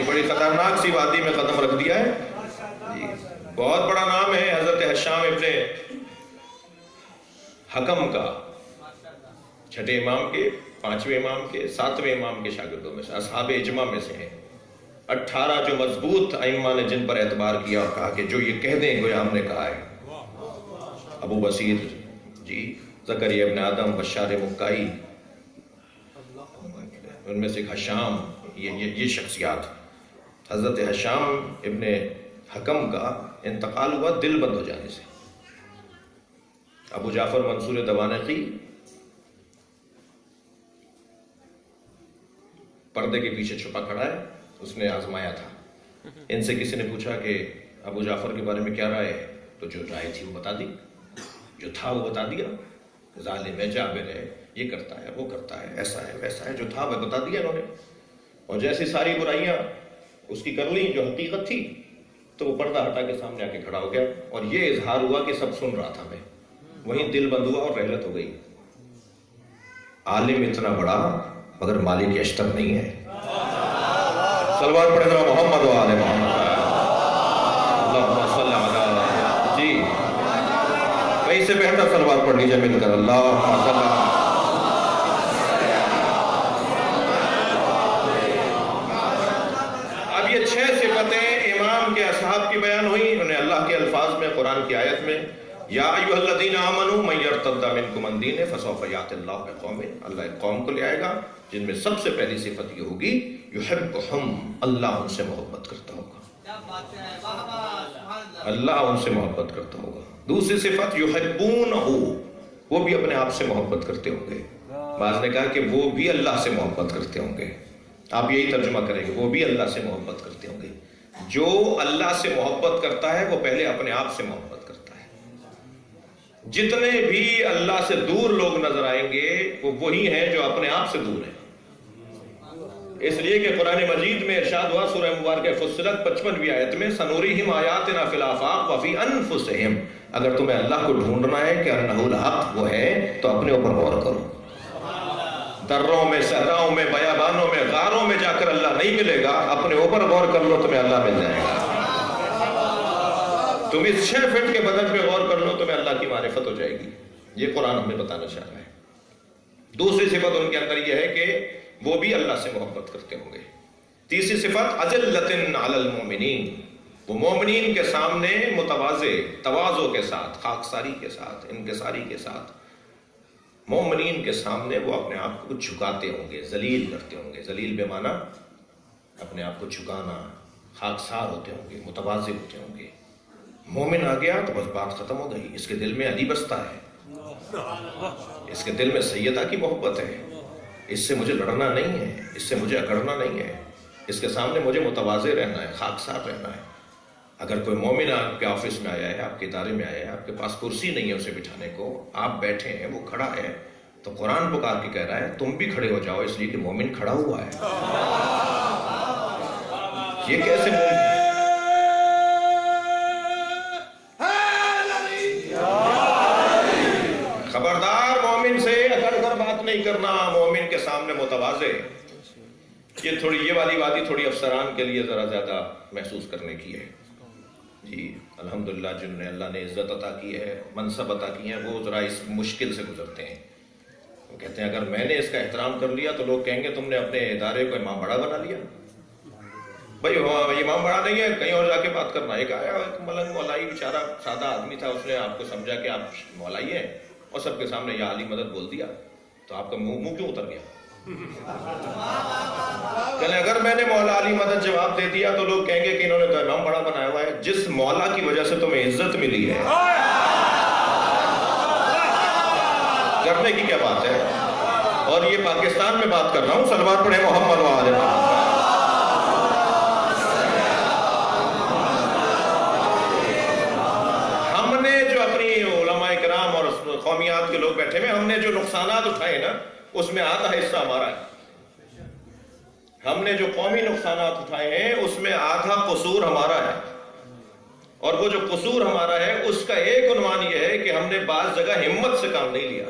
بڑی خطرناک سی وادی میں قدم رکھ دیا ہے جی. بہت بڑا نام ہے حضرت حشام ابن حکم کا، چھٹے امام کے، پانچویں امام کے، ساتویں امام کے شاگردوں میں سے، اصحاب اجماع میں سے ہیں. 18 جو مضبوط ائمہ نے جن پر اعتبار کیا اور کہا کہ جو یہ کہہ دیں گویا ہم نے کہا ہے. ابو بصیر جی، زکریا ابن آدم، بشار مکائی، ان میں سے ایک حشام، یہ شخصیات. حضرت حشام ابن حکم کا انتقال ہوا دل بند ہو جانے سے. ابو جعفر منصور دوانقی پردے کے پیچھے چھپا کھڑا ہے، اس نے آزمایا تھا. ان سے کسی نے پوچھا کہ ابو جعفر کے بارے میں کیا رائے ہے، تو جو رائے تھی وہ بتا دی، جو تھا وہ بتا دیا. ظالم ہے، جابر ہے، یہ کرتا ہے، وہ کرتا ہے، ایسا ہے ویسا ہے، جو تھا وہ بتا دیا انہوں نے. اور جیسی ساری برائیاں اس کی کر لیں جو حقیقت تھی، تو وہ پردہ ہٹا کے سامنے آ کے کھڑا ہو گیا اور یہ اظہار ہوا کہ سب سن رہا تھا میں. وہیں دل بند ہوا اور رحلت ہو گئی. عالم اتنا بڑا مگر مالک اشتر نہیں ہے. صلوات پڑھے ذرا محمد و آل محمد. اللہم صلی علی جی، کہیں سے بہتر صلوات پڑھ لیجئے مل کر. اللہم صلی علی. اب یہ 6 صفتیں امام کے اصحاب کی بیان ہوئی. انہیں اللہ کے الفاظ میں، قرآن کی آیت میں، یا ایھا الذین آمنوا من یرتد منکم عن دینہ فسوف یأتی اللہ بقوم، اللہ ایک قوم کو لے آئے گا جن میں سب سے پہلی صفت یہ ہوگی یحبہم، اللہ ان سے محبت کرتا ہوگا. اللہ ان سے محبت کرتا ہوگا. دوسری صفت یحبونہ، وہ بھی اپنے آپ سے محبت کرتے ہوں گے. بعض نے کہا کہ وہ بھی اللہ سے محبت کرتے ہوں گے. آپ یہی ترجمہ کریں گے، وہ بھی اللہ سے محبت کرتے ہوں گے. جو اللہ سے محبت کرتا ہے وہ پہلے اپنے آپ سے محبت کرتا ہے. جتنے بھی اللہ سے دور لوگ نظر آئیں گے وہ وہی ہیں جو اپنے آپ سے دور ہیں. اس لیے کہ قرآن مجید میں ارشاد ہوا سورہ مبارکہ فصلت 55ویں آیت میں، سنوریہم آیاتنا فی الآفاق وفی انفسہم. اگر تمہیں اللہ کو ڈھونڈنا ہے کہ انہ الحق وہ ہے تو اپنے اوپر غور کرو. دروں میں، صحراؤں میں، بیابانوں میں، غاروں میں جا کر اللہ نہیں ملے گا. اپنے اوپر غور کر لو، تمہیں اللہ مل جائے گا. تم اس 6 فٹ کے بدن پہ غور کر لو، تمہیں اللہ کی معرفت ہو جائے گی. یہ قرآن ہمیں بتانا چاہ رہا ہے. دوسری صفت ان کے اندر یہ ہے کہ وہ بھی اللہ سے محبت کرتے ہوں گے. تیسری صفت اذلۃ علی المؤمنین، وہ مومنین کے سامنے متواضع، تواضع کے ساتھ، خاکساری کے ساتھ، انکساری کے ساتھ، مومنین کے سامنے وہ اپنے آپ کو جھکاتے ہوں گے، ذلیل کرتے ہوں گے. ذلیل بے معنی اپنے آپ کو جھکانا، خاکسار ہوتے ہوں گے، متواضع ہوتے ہوں گے. مومن آ گیا تو بس بات ختم ہو گئی. اس کے دل میں علی بستا ہے، اس کے دل میں سیدہ کی محبت ہے. اس سے مجھے لڑنا نہیں ہے، اس سے مجھے اکڑنا نہیں ہے. اس کے سامنے مجھے متواضع رہنا ہے، خاکسار رہنا ہے. اگر کوئی مومن آپ کے آفس میں آیا ہے، آپ کے ادارے میں آیا ہے، آپ کے پاس کرسی نہیں ہے اسے بٹھانے کو، آپ بیٹھے ہیں، وہ kھڑا ہے، تو قرآن پکار کے کہہ رہا ہے تم بھی کھڑے ہو جاؤ، اس لیے کہ مومن کھڑا ہوا ہے. یہ کیسے مومن؟ خبردار مومن سے اکڑ کر بات نہیں کرنا، مومن کے سامنے متواضع. یہ والی وادی تھوڑی افسران کے لیے ذرا زیادہ محسوس کرنے کی ہے جی. الحمدللہ جنہوں نے اللہ نے عزت عطا کی ہے، منصب عطا کی ہے، وہ ذرا اس مشکل سے گزرتے ہیں. وہ کہتے ہیں اگر میں نے اس کا احترام کر لیا تو لوگ کہیں گے تم نے اپنے ادارے کو امام بڑا بنا لیا. بھائی امام بڑا نہیں ہے، کہیں اور جا کے بات کرنا. ایک آیا ایک ملنگ مولائی بیچارہ سادہ آدمی تھا، اس نے آپ کو سمجھا کہ آپ مولائی ہیں اور سب کے سامنے یا علی مدد بول دیا، تو آپ کا منہ کیوں اتر گیا؟ کہ اگر میں نے مولا علی مدد جواب دے دیا تو لوگ کہیں گے کہ انہوں نے تو امام بڑا بنایا ہوا ہے. جس مولا کی وجہ سے تمہیں عزت ملی ہے کرنے کی کیا بات ہے؟ اور یہ پاکستان میں بات کر رہا ہوں. صلوات پڑھے محمد و آل محمد. ہم نے جو اپنی علماء کرام اور قومیات کے لوگ بیٹھے ہوئے، ہم نے جو نقصانات اٹھائے نا اس میں آدھا حصہ ہمارا ہے. ہم نے جو قومی نقصانات اٹھائے ہیں اس میں آدھا قصور ہمارا ہے. اور وہ جو قصور ہمارا ہے اس کا ایک عنوان یہ ہے کہ ہم نے بعض جگہ ہمت سے کام نہیں لیا.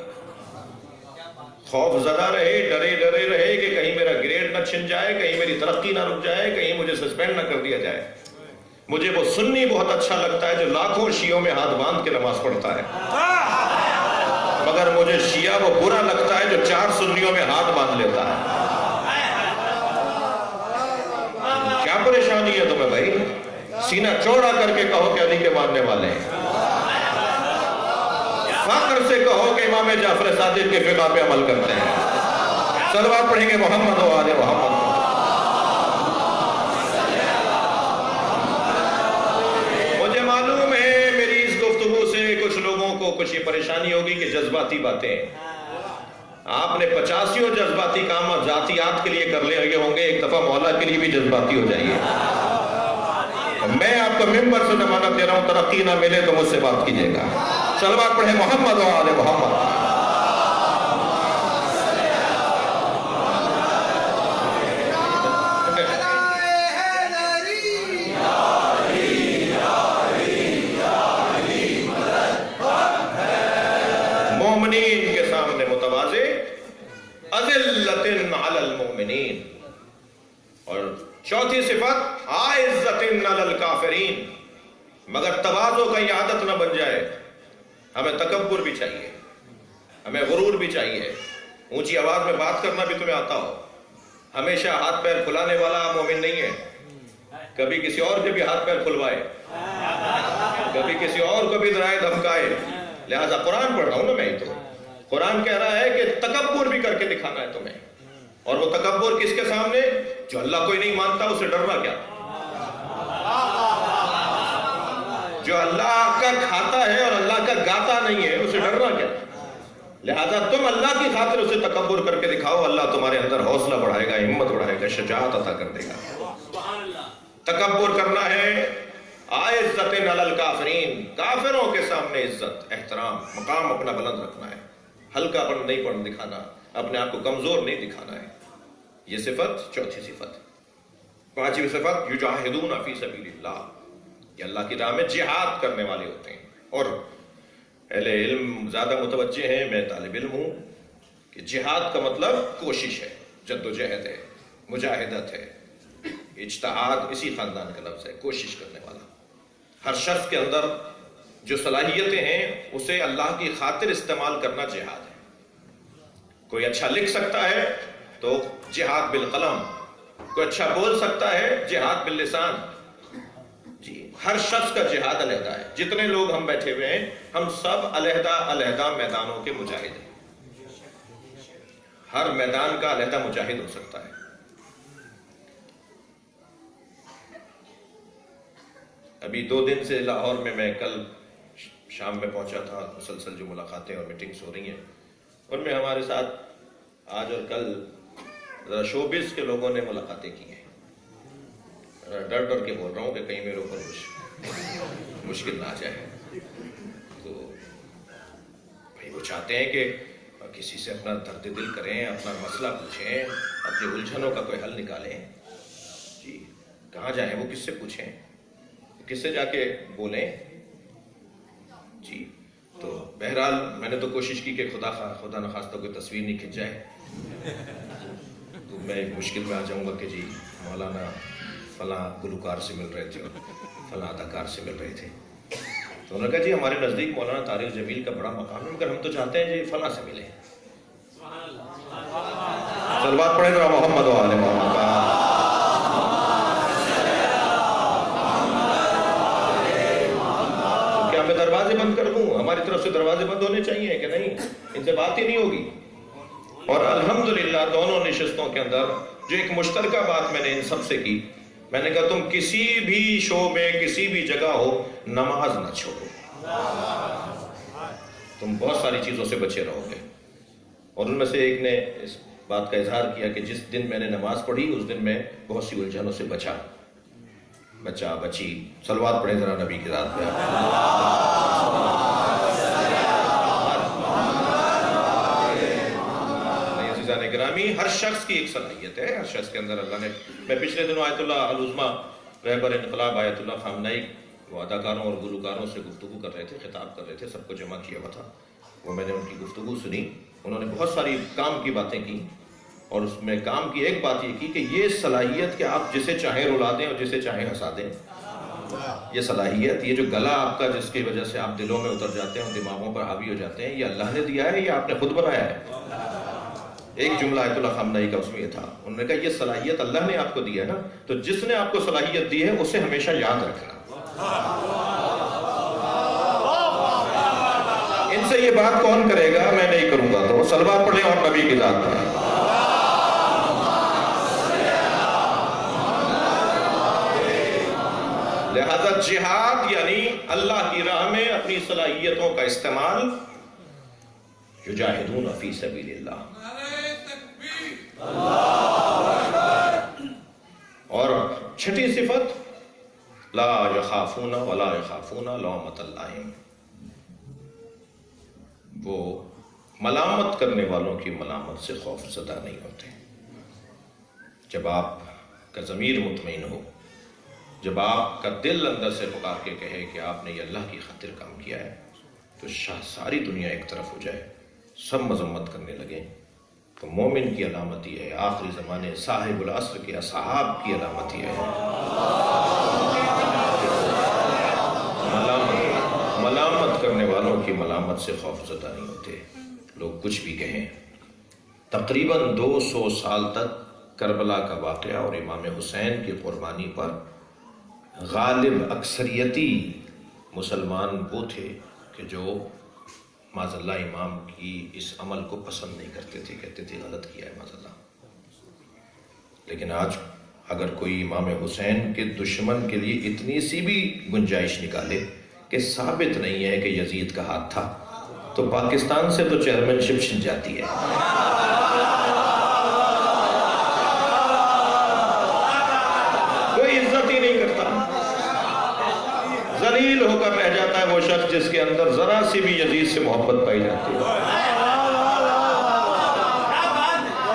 خوف زدہ رہے، ڈرے رہے کہ کہیں میرا گریڈ نہ چھن جائے، کہیں میری ترقی نہ رک جائے، کہیں مجھے سسپینڈ نہ کر دیا جائے. مجھے وہ سنی بہت اچھا لگتا ہے جو لاکھوں شیعوں میں ہاتھ باندھ کے نماز پڑھتا ہے، مگر مجھے شیعہ وہ برا لگتا ہے جو 4 سنیوں میں ہاتھ باندھ لیتا ہے. کیا پریشانی ہے تمہیں بھائی؟ سینہ چوڑا کر کے کہو کہ علی کے ماننے والے ہیں، فخر سے کہو کہ امام جعفر صادق کے فقہ پہ عمل کرتے ہیں. صلوات پڑھیں گے محمد و آل محمد. مجھے معلوم ہے میری اس گفتگو سے کچھ لوگوں کو کچھ یہ پریشانی ہوگی کہ جذباتی باتیں آپ نے 85 جذباتی کام ذاتیات کے لیے کر لے ہوں گے، ایک دفعہ مولا کے لیے بھی جذباتی ہو جائیے. میں آپ کو ممبر سے ضمانت دے رہا ہوں، ترقی نہ ملے تو مجھ سے بات کیجئے گا. صلوات پڑھیں محمد و آل محمد. مومنین کے سامنے متواضع، اذلۃ علی المؤمنین. اور چوتھی صفت عزت علی الکافرین. مگر تواضع کا یہ عادت نہ بن جائے. ہمیں تکبر بھی چاہیے، ہمیں غرور بھی چاہیے. اونچی آواز میں بات کرنا بھی تمہیں آتا ہو. ہمیشہ ہاتھ پیر کھلانے والا مومن نہیں ہے. کبھی کسی اور کے بھی ہاتھ پیر کھلوائے، کبھی کسی اور کو بھی ڈرائے دھمکائے. لہذا قرآن پڑھ رہا ہوں نا میں. تو قرآن کہہ رہا ہے کہ تکبر بھی کر کے دکھانا ہے تمہیں. اور وہ تکبر کس کے سامنے؟ جو اللہ کوئی نہیں مانتا اسے ڈرنا کیا؟ جو اللہ کا کھاتا ہے اور اللہ کا گاتا نہیں ہے اسے ڈرنا کیا؟ لہذا تم اللہ کی خاطر اسے تکبر کر کے دکھاؤ، اللہ تمہارے اندر حوصلہ بڑھائے گا، ہمت بڑھائے گا، شجاعت عطا کر دے گا. تکبر کرنا ہے عزت علی الکافرین. کافروں کے سامنے عزت، احترام، مقام اپنا بلند رکھنا ہے. ہلکا پن نہیں پڑھ دکھانا، اپنے آپ کو کمزور نہیں دکھانا ہے. یہ صفت چوتھی صفت. پانچویں صفت یجاہدون فی سبیل اللہ. یہ اللہ کی راہ میں جہاد کرنے والے ہوتے ہیں. اور اہل علم زیادہ متوجہ ہیں، میں طالب علم ہوں، کہ جہاد کا مطلب کوشش ہے، جد و جہد ہے، مجاہدت ہے. اجتہاد اسی خاندان کا لفظ ہے، کوشش کرنے والا. ہر شخص کے اندر جو صلاحیتیں ہیں اسے اللہ کی خاطر استعمال کرنا جہاد ہے. کوئی اچھا لکھ سکتا ہے تو جہاد بالقلم، کوئی اچھا بول سکتا ہے جہاد باللسان. جی ہر شخص کا جہاد علیحدہ ہے. جتنے لوگ ہم بیٹھے ہوئے ہیں ہم سب علیحدہ علیحدہ میدانوں کے مجاہد ہیں. ہر میدان کا علیحدہ مجاہد ہو سکتا ہے. ابھی 2 دن سے لاہور میں کل شام میں پہنچا تھا. مسلسل جو ملاقاتیں اور میٹنگز ہو رہی ہیں ان میں ہمارے ساتھ آج اور کل شوبز کے لوگوں نے ملاقاتیں کی ہیں. ڈر کے بول رہا ہوں کہ کہیں میرے اوپر کچھ مشکل نہ آ جائے. تو بھائی وہ چاہتے ہیں کہ کسی سے اپنا درد دل کریں، اپنا مسئلہ پوچھیں، اپنی الجھنوں کا کوئی حل نکالیں. جی کہاں جائیں؟ وہ کس سے پوچھیں، کس سے جا کے بولیں؟ جی تو بہرحال میں نے تو کوشش کی کہ خدا نخواستہ کوئی تصویر نہیں کھنچ جائے. تو میں ایک مشکل میں آ جاؤں گا کہ جی مولانا فلاں گلوکار سے مل رہے تھے اور فلاں اداکار سے مل رہے تھے. تو انہوں نے کہا جی ہمارے نزدیک مولانا طارق جمیل کا بڑا مقام ہے، مگر ہم تو چاہتے ہیں جی فلاں سے ملیں. صلوات پڑھیں ذرا محمد و آل محمد. کیا میں دروازے بند کر دوں؟ ہماری طرف سے دروازے بند ہونے چاہیے کہ نہیں؟ ان سے بات ہی نہیں ہوگی. اور الحمدللہ دونوں نشستوں کے اندر جو ایک مشترکہ بات میں نے ان سب سے کی، میں نے کہا تم کسی بھی شو میں کسی بھی جگہ ہو نماز نہ چھوڑو. تم بہت ساری چیزوں سے بچے رہو گے. اور ان میں سے ایک نے اس بات کا اظہار کیا کہ جس دن میں نے نماز پڑھی اس دن میں بہت سی الجھنوں سے بچی. صلوات پڑھیں ذرا نبی کی ذات پہ. عزیزان گرامی، ہر شخص کی ایک صلاحیت ہے، ہر شخص کے اندر اللہ نے، میں پچھلے دنوں آیت اللہ العظمیٰ رہبر انقلاب آیت اللہ خامنہئی وہ اداکاروں اور گلوکاروں سے گفتگو کر رہے تھے، خطاب کر رہے تھے، سب کو جمع کیا ہوا تھا. وہ میں نے ان کی گفتگو سنی. انہوں نے بہت ساری کام کی باتیں کی، اور اس میں کام کی ایک بات یہ کی کہ یہ صلاحیت کہ آپ جسے چاہیں رلا دیں اور جسے چاہیں ہنسا دیں، یہ صلاحیت، یہ جو گلا آپ کا جس کی وجہ سے آپ دلوں میں اتر جاتے ہیں اور دماغوں پر حاوی ہو جاتے ہیں، یہ اللہ نے دیا ہے یا آپ نے خود بنایا ہے؟ ایک جملہ آیت اللہ خامنہئی کا اس میں یہ تھا، انہوں نے کہا یہ صلاحیت اللہ نے آپ کو دی ہے نا، تو جس نے آپ کو صلاحیت دی ہے اسے ہمیشہ یاد رکھنا. ان سے یہ بات کون کرے گا؟ میں نہیں کروں گا. تو وہ صلوات پڑھیں اور نبی کی ذات پڑھیں. لہذا جہاد یعنی اللہ کی راہ میں اپنی صلاحیتوں کا استعمال. یجاہدون فی سبیل اللہ. نعرہ تکبیر. اور چھٹی صفت لا یخافون ولا یخافون لومۃ لائم. وہ ملامت کرنے والوں کی ملامت سے خوف زدہ نہیں ہوتے. جب آپ کا ضمیر مطمئن ہو، جب آپ کا دل اندر سے پکار کے کہے کہ آپ نے یہ اللہ کی خاطر کام کیا ہے، تو ساری دنیا ایک طرف ہو جائے، سب مذمت کرنے لگے، تو مومن کی علامت یہ ہے. آخری زمانے صاحب العصر کے اصحاب کی علامت یہ ہے. ملامت کرنے والوں کی ملامت سے خوف زدہ نہیں ہوتے. لوگ کچھ بھی کہیں. تقریباً 200 سال تک کربلا کا واقعہ اور امام حسین کی قربانی پر غالب اکثریتی مسلمان وہ تھے کہ جو معاذ اللہ امام کی اس عمل کو پسند نہیں کرتے تھے، کہتے تھے غلط کیا ہے معاذ اللہ. لیکن آج اگر کوئی امام حسین کے دشمن کے لیے اتنی سی بھی گنجائش نکالے کہ ثابت نہیں ہے کہ یزید کا ہاتھ تھا، تو پاکستان سے تو چیئرمین شپ چھن جاتی ہے. کوئی عزت ہی نہیں کرتا. ذلیل ہو کر رہ جاتا ہے وہ شخص جس کے اندر ذرا سی بھی یزید سے محبت پائی جاتی ہے.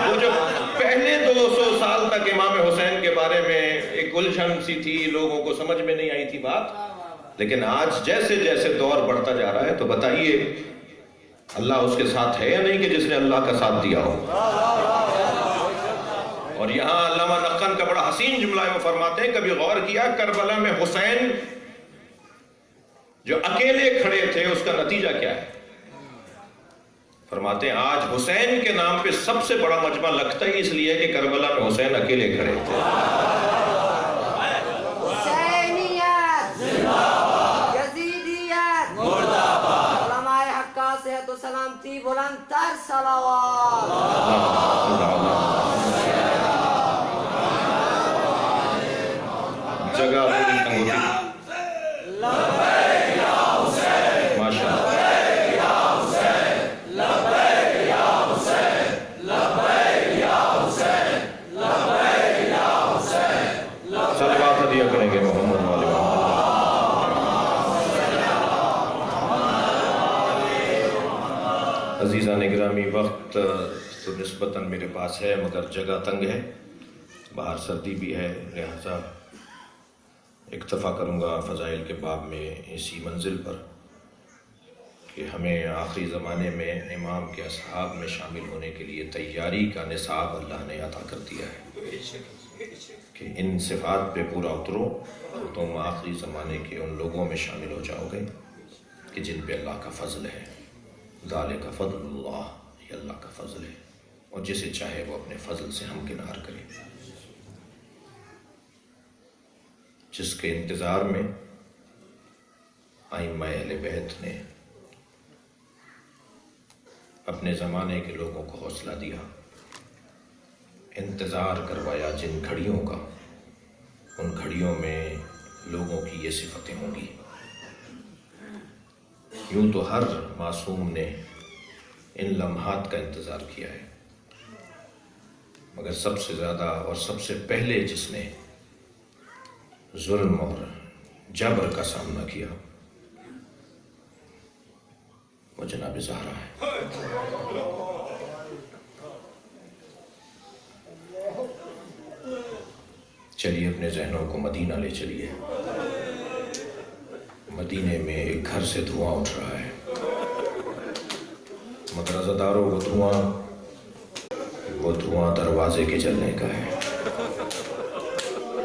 وہ جو پہلے 200 سال تک امام حسین کے بارے میں ایک الجھن سی تھی، لوگوں کو سمجھ میں نہیں آئی تھی بات، لیکن آج جیسے جیسے دور بڑھتا جا رہا ہے تو بتائیے اللہ اس کے ساتھ ہے یا نہیں کہ جس نے اللہ کا ساتھ دیا ہو. اور یہاں علامہ نقن کا بڑا حسین جملہ ہے، وہ فرماتے ہیں کبھی غور کیا کربلا میں حسین جو اکیلے کھڑے تھے اس کا نتیجہ کیا ہے؟ فرماتے ہیں آج حسین کے نام پہ سب سے بڑا مجمع لگتا ہی اس لیے کہ کربلا میں حسین اکیلے کھڑے تھے. حسینیت یزیدیت علماء حق کا صحت و سلامتی بلند تر صلوات. جگہ پوری تنگ ہوتی. ماشاء اللہ. صلوات ہدیہ کریں گے محمد والے محمد. عزیزان گرامی، وقت تو نسبتاً میرے پاس ہے مگر جگہ تنگ ہے، باہر سردی بھی ہے، لہذا اکتفا کروں گا فضائل کے باب میں اسی منزل پر کہ ہمیں آخری زمانے میں امام کے اصحاب میں شامل ہونے کے لیے تیاری کا نصاب اللہ نے عطا کر دیا ہے کہ ان صفات پہ پورا اترو تو تم آخری زمانے کے ان لوگوں میں شامل ہو جاؤ گے کہ جن پہ اللہ کا فضل ہے. ذالک فضل اللہ، یہ اللہ کا فضل ہے، اور جسے چاہے وہ اپنے فضل سے ہمکنار کرے. جس کے انتظار میں ائمہ اہل بیت نے اپنے زمانے کے لوگوں کو حوصلہ دیا، انتظار کروایا جن گھڑیوں کا، ان گھڑیوں میں لوگوں کی یہ صفتیں ہوں گی. یوں تو ہر معصوم نے ان لمحات کا انتظار کیا ہے، مگر سب سے زیادہ اور سب سے پہلے جس نے ظلم اور جبر کا سامنا کیا وہ جناب زہرا ہے. چلیے اپنے ذہنوں کو مدینہ لے چلیے. مدینے میں ایک گھر سے دھواں اٹھ رہا ہے، مگر عزاداروں وہ دھواں دروازے کے جلنے کا ہے۔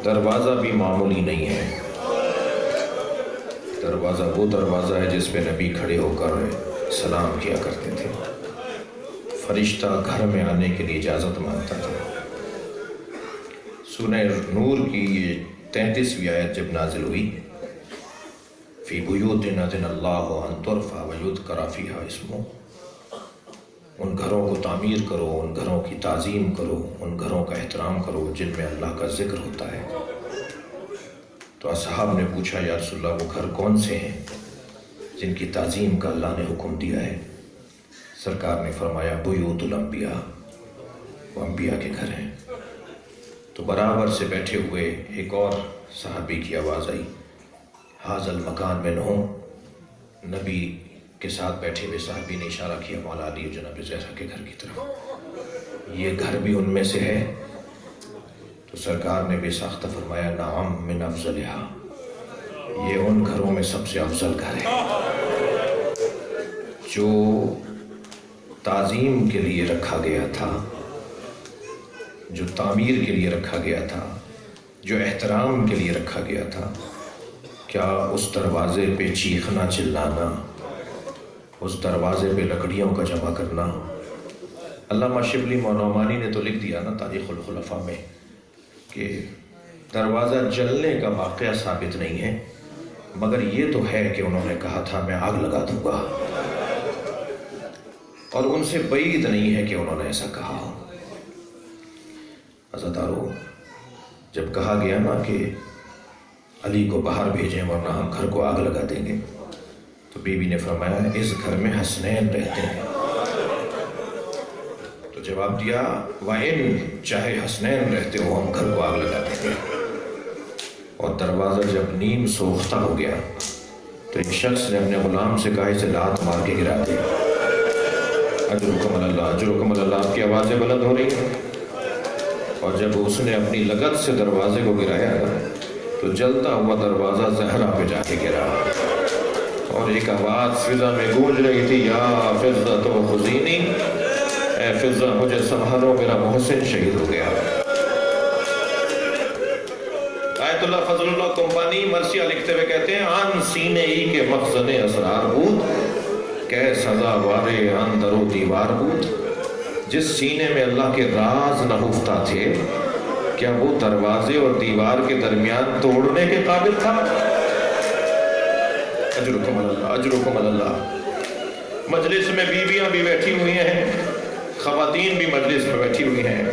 دروازہ بھی معمولی نہیں ہے، دروازہ وہ دروازہ ہے جس پہ نبی کھڑے ہو کر سلام کیا کرتے تھے، فرشتہ گھر میں آنے کے لیے اجازت مانگتا تھا۔ سورہ نور کی یہ 33ویں آیت جب نازل ہوئی، فی بیوت اذن اللہ ان ترفع ویذکر فیہا اسمہ، ان گھروں کو تعمیر کرو، ان گھروں کی تعظیم کرو، ان گھروں کا احترام کرو جن میں اللہ کا ذکر ہوتا ہے۔ تو اصحاب نے پوچھا یا رسول اللہ وہ گھر کون سے ہیں جن کی تعظیم کا اللہ نے حکم دیا ہے؟ سرکار نے فرمایا بیوت الانبیاء، وہ انبیاء کے گھر ہیں۔ تو برابر سے بیٹھے ہوئے ایک اور صحابی کی آواز آئی، حاذا المکان منہم، نبی کے ساتھ بیٹھے ہوئے صحابی نے اشارہ کیا مولا علی و جناب زہرا کے گھر کی طرف، یہ گھر بھی ان میں سے ہے؟ تو سرکار نے بے ساختہ فرمایا نعم من افضلہا، یہ ان گھروں میں سب سے افضل گھر ہے، جو تعظیم کے لیے رکھا گیا تھا، جو تعمیر کے لیے رکھا گیا تھا، جو احترام کے لیے رکھا گیا تھا۔ کیا اس دروازے پہ چیخنا چلانا، اس دروازے پہ لکڑیوں کا جمع کرنا؟ علامہ شبلی نعمانی نے تو لکھ دیا نا تاریخ الخلفاء میں کہ دروازہ جلنے کا واقعہ ثابت نہیں ہے، مگر یہ تو ہے کہ انہوں نے کہا تھا میں آگ لگا دوں گا، اور ان سے بعید نہیں ہے کہ انہوں نے ایسا کہا۔ عزاداروں، جب کہا گیا نا کہ علی کو باہر بھیجیں ورنہ ہم گھر کو آگ لگا دیں گے، تو بی بی نے فرمایا اس گھر میں حسنین رہتے ہیں، تو جواب دیا وَإِن، چاہے حسنین رہتے ہو ہم گھر کو آگ لگا دیں گے۔ اور دروازہ جب نیم سوختہ ہو گیا تو ایک شخص نے اپنے غلام سے کہا اسے لات مار کے گرا دیا۔ اجرکم اللہ، اجرکم اللہ، آپ کی آوازیں بلند ہو رہی ہیں۔ اور جب اس نے اپنی لگت سے دروازے کو گرایا تو جلتا ہوا دروازہ زہرا پہ جا کے گرا، اور ایک آواز فضا میں گونج رہی تھی یا فضہ تو خزینی، اے فضہ مجھے سنبھالو میرا محسن شہید ہو گیا۔ آیت اللہ فضل اللہ کمپانی مرثیہ لکھتے ہوئے کہتے ہیں آن سینے ہی کے مخزن اسرار بود، کہ سزا وارے آن درو دیوار بود، جس سینے میں اللہ کے راز نہفتہ تھے کیا وہ دروازے اور دیوار کے درمیان توڑنے کے قابل تھا؟ اجرکم اللہ، اجرکم اللہ۔ مجلس میں بیویاں بھی بیٹھی ہوئی ہیں، خواتین بھی مجلس میں بیٹھی ہوئی ہیں۔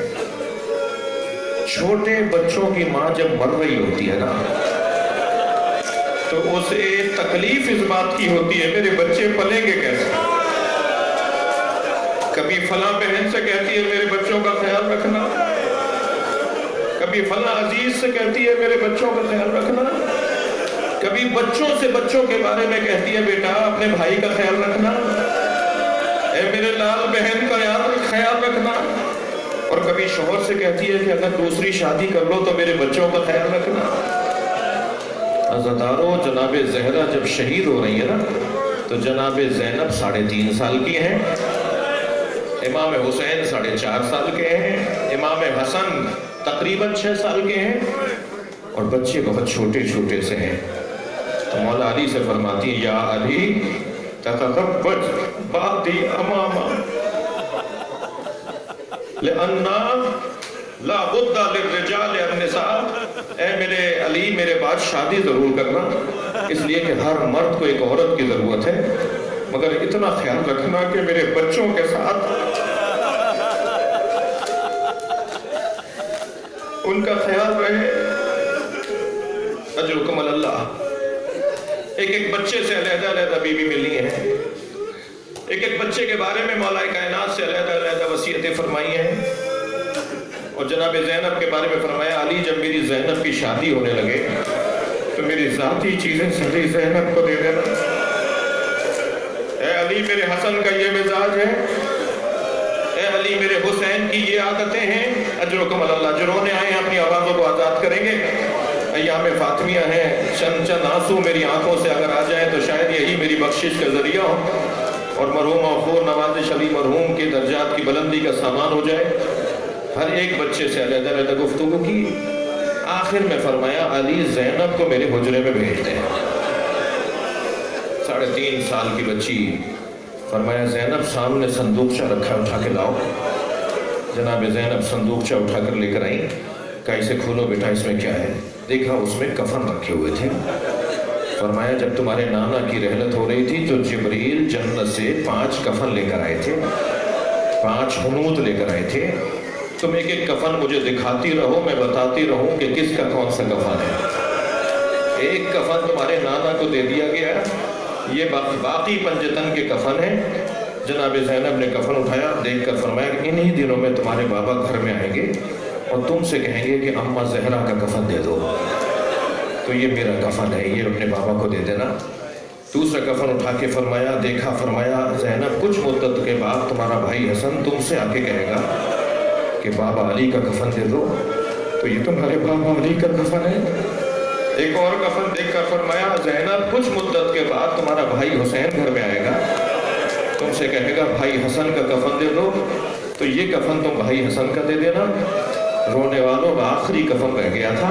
چھوٹے بچوں کی ماں جب مر رہی ہوتی ہے نا تو اسے تکلیف اس بات کی ہوتی ہے میرے بچے پلیں گے کیسے۔ کبھی فلاں بہن سے کہتی ہے میرے بچوں کا خیال رکھنا، کبھی فلاں عزیز سے کہتی ہے میرے بچوں کا خیال رکھنا، کبھی بچوں سے بچوں کے بارے میں کہتی ہے بیٹا اپنے بھائی کا خیال رکھنا، اے میرے لال بہن کا خیال رکھنا، اور کبھی شوہر سے کہتی ہے کہ اگر دوسری شادی کر لو تو میرے بچوں کا خیال رکھنا۔ عزاداروں، جناب زہرا جب شہید ہو رہی ہے نا تو جناب زینب 3.5 سال کی ہیں، امام حسین 4.5 سال کے ہیں، امام حسن تقریباً 6 سال کے ہیں، اور بچے بہت چھوٹے چھوٹے سے ہیں۔ تو مولا علی سے فرماتی ہے یا علی تتزوج بعدی اماما لأننا لا بد للرجال النساء، اے میرے علی میرے بعد شادی ضرور کرنا، اس لیے کہ ہر مرد کو ایک عورت کی ضرورت ہے، مگر اتنا خیال رکھنا کہ میرے بچوں کے ساتھ ان کا خیال رہے۔ اجرکم اللہ۔ ایک ایک بچے سے علیحدہ علیحدہ بیوی ملی ہیں، ایک ایک بچے کے بارے میں مولا کائنات سے علیحدہ علیحدہ وصیتیں فرمائی ہیں، اور جناب زینب کے بارے میں فرمایا علی جب میری زینب کی شادی ہونے لگے تو میری ذاتی چیزیں ساری زینب کو دے دینا۔ اے علی میرے حسن کا یہ مزاج ہے، اے علی میرے حسین کی یہ عادتیں ہیں۔ اجرکم اللہ۔ جو رونے آئے ہیں اپنی آوازوں کو آزاد کریں گے۔ ایام فاطمیہ ہیں، چند چند آنسو میری آنکھوں سے اگر آ جائیں تو شاید یہی میری بخشش کا ذریعہ ہو اور مرحوم غفور نوازش علی مرحوم کے درجات کی بلندی کا سامان ہو جائے۔ ہر ایک بچے سے علیحدہ علیحدہ گفتگو کی، آخر میں فرمایا علی زینب کو میرے حجرے میں بھیج دیں۔ 3.5 سال کی بچی، فرمایا زینب سامنے صندوقچہ رکھا، اٹھا کے لاؤ۔ جناب زینب صندوقچہ اٹھا کر لے کر آئیں، کہا اسے کھولو بیٹا، اس میں کیا ہے؟ دیکھا اس میں کفن رکھے ہوئے تھے۔ فرمایا جب تمہارے نانا کی رحلت ہو رہی تھی تو جبریل جنت سے 5 کفن لے کر آئے تھے، 5 حنوط لے کر آئے تھے۔ تم ایک ایک کفن مجھے دکھاتی رہو، میں بتاتی رہوں کہ کس کا کون سا کفن ہے۔ ایک کفن تمہارے نانا کو دے دیا گیا، یہ باقی پنجتن کے کفن ہیں۔ جناب زینب نے کفن اٹھایا، دیکھ کر فرمایا کہ انہی دنوں میں تمہارے بابا گھر میں آئیں گے اور تم سے کہیں گے کہ اماں زہرا کا کفن دے دو، تو یہ میرا کفن ہے، یہ اپنے بابا کو دے دینا۔ دوسرا کفن اٹھا کے فرمایا، دیکھا، فرمایا زینب کچھ مدت کے بعد تمہارا بھائی حسن تم سے آ کے کہے گا کہ بابا علی کا کفن دے دو، تو یہ تمہارے بابا علی کا کفن ہے۔ ایک اور کفن دیکھ کر فرمایا زینب کچھ مدت کے بعد تمہارا بھائی حسین گھر میں آئے گا، تم سے کہے گا بھائی حسن کا کفن دے دو، تو یہ کفن تم بھائی حسن کا دے دینا۔ رونے والوں کا آخری کفن رہ گیا تھا،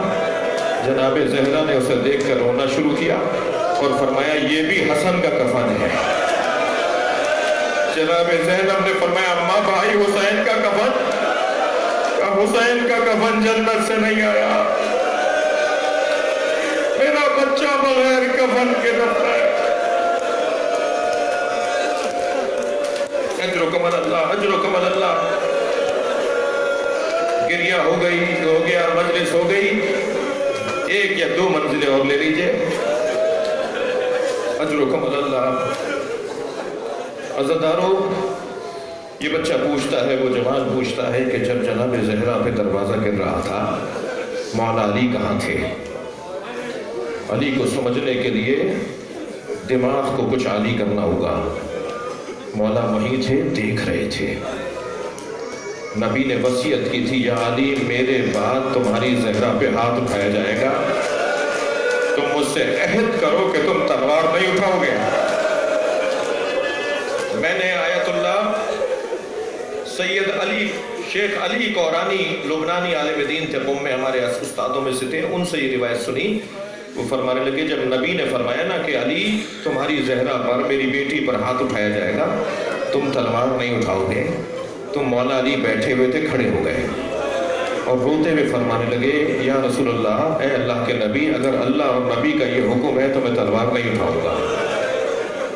جناب زہرا نے اسے دیکھ کر رونا شروع کیا اور فرمایا یہ بھی حسن کا کفن ہے۔ جناب زینب نے فرمایا اماں بھائی حسین کا کفن؟ حسین کا کفن جنت سے نہیں آیا، میرا بچہ بغیر کفن کے رہتا ہے۔ اجرکم اللہ، اجرکم اللہ۔ گریہ ہو گیا، مجلس ہو گئی، 1 یا 2 منزلیں اور لے لیجئے۔ اجرکم اللہ۔ عزیزدارو، یہ بچہ پوچھتا ہے، وہ جوان پوچھتا ہے کہ جب جناب زہرا پہ دروازہ گر رہا تھا مولا علی کہاں تھے؟ علی کو سمجھنے کے لیے دماغ کو کچھ عالی کرنا ہوگا۔ مولا وہیں تھے، دیکھ رہے تھے۔ نبی نے وصیت کی تھی یا علی میرے بعد تمہاری زہرا پہ ہاتھ اٹھایا جائے گا، تم مجھ سے عہد کرو کہ تم تلوار نہیں اٹھاؤ گے۔ میں نے آیت اللہ سید علی شیخ علی قورانی لبنانی عالم دین تھے، قوم میں ہمارے استادوں میں سے تھے، ان سے یہ روایت سنی۔ وہ فرمانے لگے جب نبی نے فرمایا نا کہ علی تمہاری زہرا پر، میری بیٹی پر ہاتھ اٹھایا جائے گا، تم تلوار نہیں اٹھاؤ گے، تو مولا علی بیٹھے ہوئے تھے، کھڑے ہو گئے اور روتے ہوئے فرمانے لگے یا رسول اللہ، اے اللہ کے نبی، اگر اللہ اور نبی کا یہ حکم ہے تو میں تلوار نہیں اٹھاؤں گا۔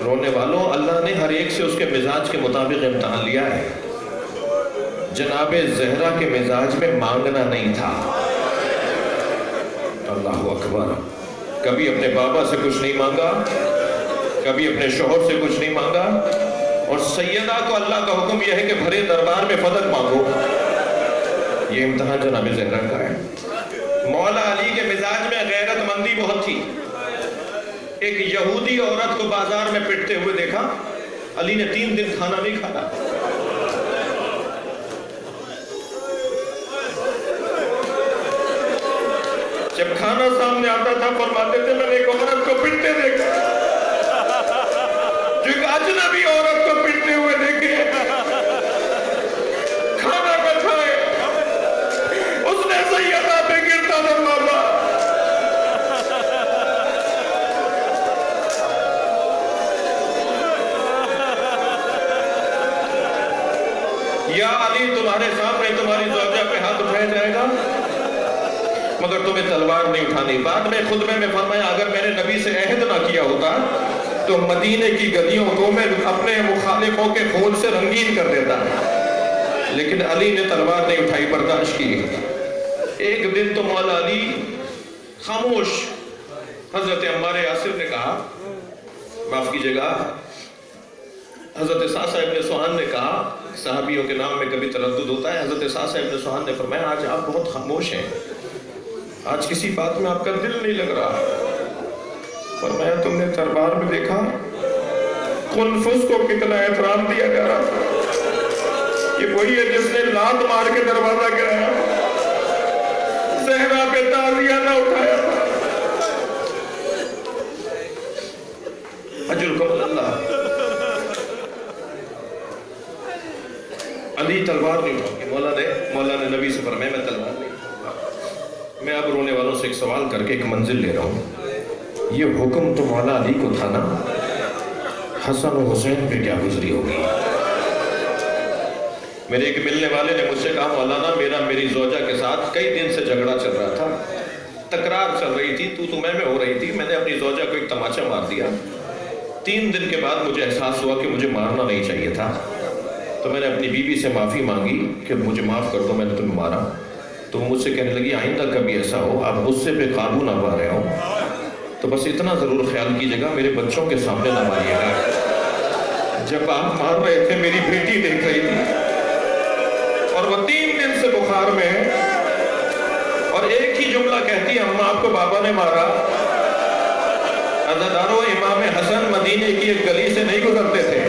رونے والوں، اللہ نے ہر ایک سے اس کے مزاج کے مطابق امتحان لیا ہے۔ جناب زہرا کے مزاج میں مانگنا نہیں تھا، اللہ اکبر، کبھی اپنے بابا سے کچھ نہیں مانگا، کبھی اپنے شوہر سے کچھ نہیں مانگا، اور سیدہ کو اللہ کا حکم یہ ہے کہ بھرے دربار میں فدق مانگو۔ یہ امتحان جناب زہرا کا ہے۔ مولا علی کے مزاج میں غیرت مندی بہت تھی۔ ایک یہودی عورت کو بازار میں پٹتے ہوئے دیکھا، علی نے 3 دن کھانا نہیں کھایا۔ جب کھانا سامنے آتا تھا فرماتے تھے میں نے ایک عورت کو پٹتے دیکھا، جو ایک اجنبی عورت کو پٹتے ہوئے دیکھے، کھانا نہ کھائے، اس نے سیدہ پہ گرتا دروازہ۔ یا علی تمہارے سامنے تمہاری زوجہ پہ ہاتھ اٹھایا جائے گا مگر تمہیں تلوار نہیں اٹھانی۔ بعد میں خطبے میں فرمایا اگر میں نے نبی سے عہد نہ کیا ہوتا تو مدینے کی گلیوں کو میں اپنے مخالفوں کے خون سے رنگین کر دیتا، لیکن علی نے تلوار نہیں اٹھائی، برداشت کی۔ ایک دن تو مولا علی خاموش، حضرت عمار یاسر نے کہا، معاف کیجئے گا، حضرت ساسا ابن سوہان نے کہا، صحابیوں کے نام میں کبھی تردد ہوتا ہے، حضرت ساسا ابن سوہان نے فرمایا آج آپ بہت خاموش ہیں، آج کسی بات میں آپ کا دل نہیں لگ رہا۔ فرمایا تم نے دربار میں دیکھا قنفذ کو کتنا احترام دیا جا رہا تھا، یہ وہی ہے جس نے لات مار کے دروازہ گرایا۔ زہرا پہ تازیہ نہ اٹھایا اجرکم اللہ. علی تلوار نہیں اٹھاؤ گے. مولا نے نبی سے فرمایا میں تلوار نہیں اٹھاؤں گا. میں اب رونے والوں سے ایک سوال کر کے ایک منزل لے رہا ہوں. یہ حکم تو مولا علی کو تھا نا, حسن و حسین پہ کیا گزری ہوگی؟ میرے ایک ملنے والے نے مجھ سے کہا مولانا میری زوجہ کے ساتھ کئی دن سے جھگڑا چل رہا تھا, تکرار چل رہی تھی, تو میں ہو رہی تھی. میں نے اپنی زوجہ کو ایک تماچا مار دیا. 3 دن کے بعد مجھے احساس ہوا کہ مجھے مارنا نہیں چاہیے تھا, تو میں نے اپنی بیوی سے معافی مانگی کہ مجھے معاف کر دو, میں نے تمہیں مارا. تو وہ مجھ سے کہنے لگی آئندہ کبھی ایسا ہو آپ غصے پہ قابو نہ پا رہے ہو تو بس اتنا ضرور خیال کیجیے گا میرے بچوں کے سامنے نہ ماریے گا. جب آپ مار رہے تھے میری بیٹی دیکھ رہی تھی اور وہ 3 دن سے بخار میں ہے اور ایک ہی جملہ کہتی ہے اماں آپ کو بابا نے مارا. عزادارو امام حسن مدینے کی ایک گلی سے نہیں گزرتے تھے,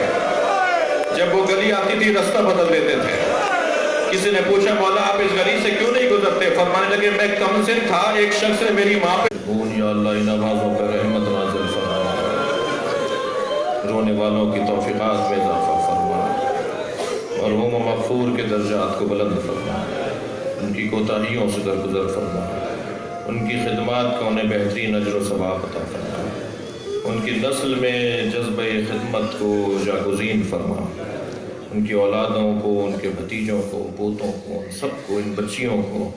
جب وہ گلی آتی تھی رستہ بدل دیتے تھے. کسی نے پوچھا مولا آپ اس گلی سے کیوں نہیں گزرتے؟ فرمانے لگے میں کم سن تھا, ایک شخص نے میری ماں پہ یا اللہ ان آوازوں پہ رحمت نازل فرما, رونے والوں کی توفیقات میں اضافہ فرما, مرحوم و مغفور کے درجات کو بلند فرما, ان کی کوتاہیوں سے درگزر فرما, ان کی خدمات کا انہیں بہترین اجر و ثواب عطا فرما, ان کی نسل میں جذبہ خدمت کو جاگزین فرما, ان کی اولادوں کو, ان کے بھتیجوں کو, پوتوں کو, ان سب کو, ان بچیوں کو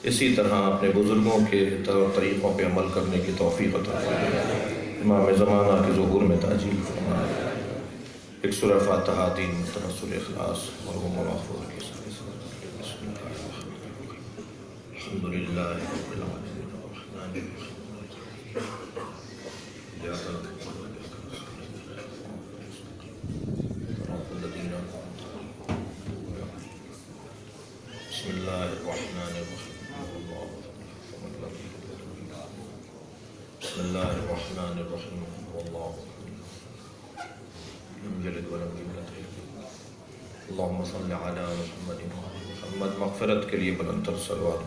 اسی طرح اپنے بزرگوں کے طریقوں پہ عمل کرنے کی توفیق عطا فرما. امام زمانہ کے ظہور میں تعجیل فرما. ایک سورہ فاتحہ 3 تنزل اخلاص مرحوم مغفور کی بسم اللہ الرحمن الرحیم الحمدللہ رب العالمین الرحمن بسم اللہ الرحمن الرحیم بسم اللہ الرحمن الرحیم واللہ یلد ولم یولد اللہم صل علی محمد. مغفرت کے لیے بلند تر صلوات.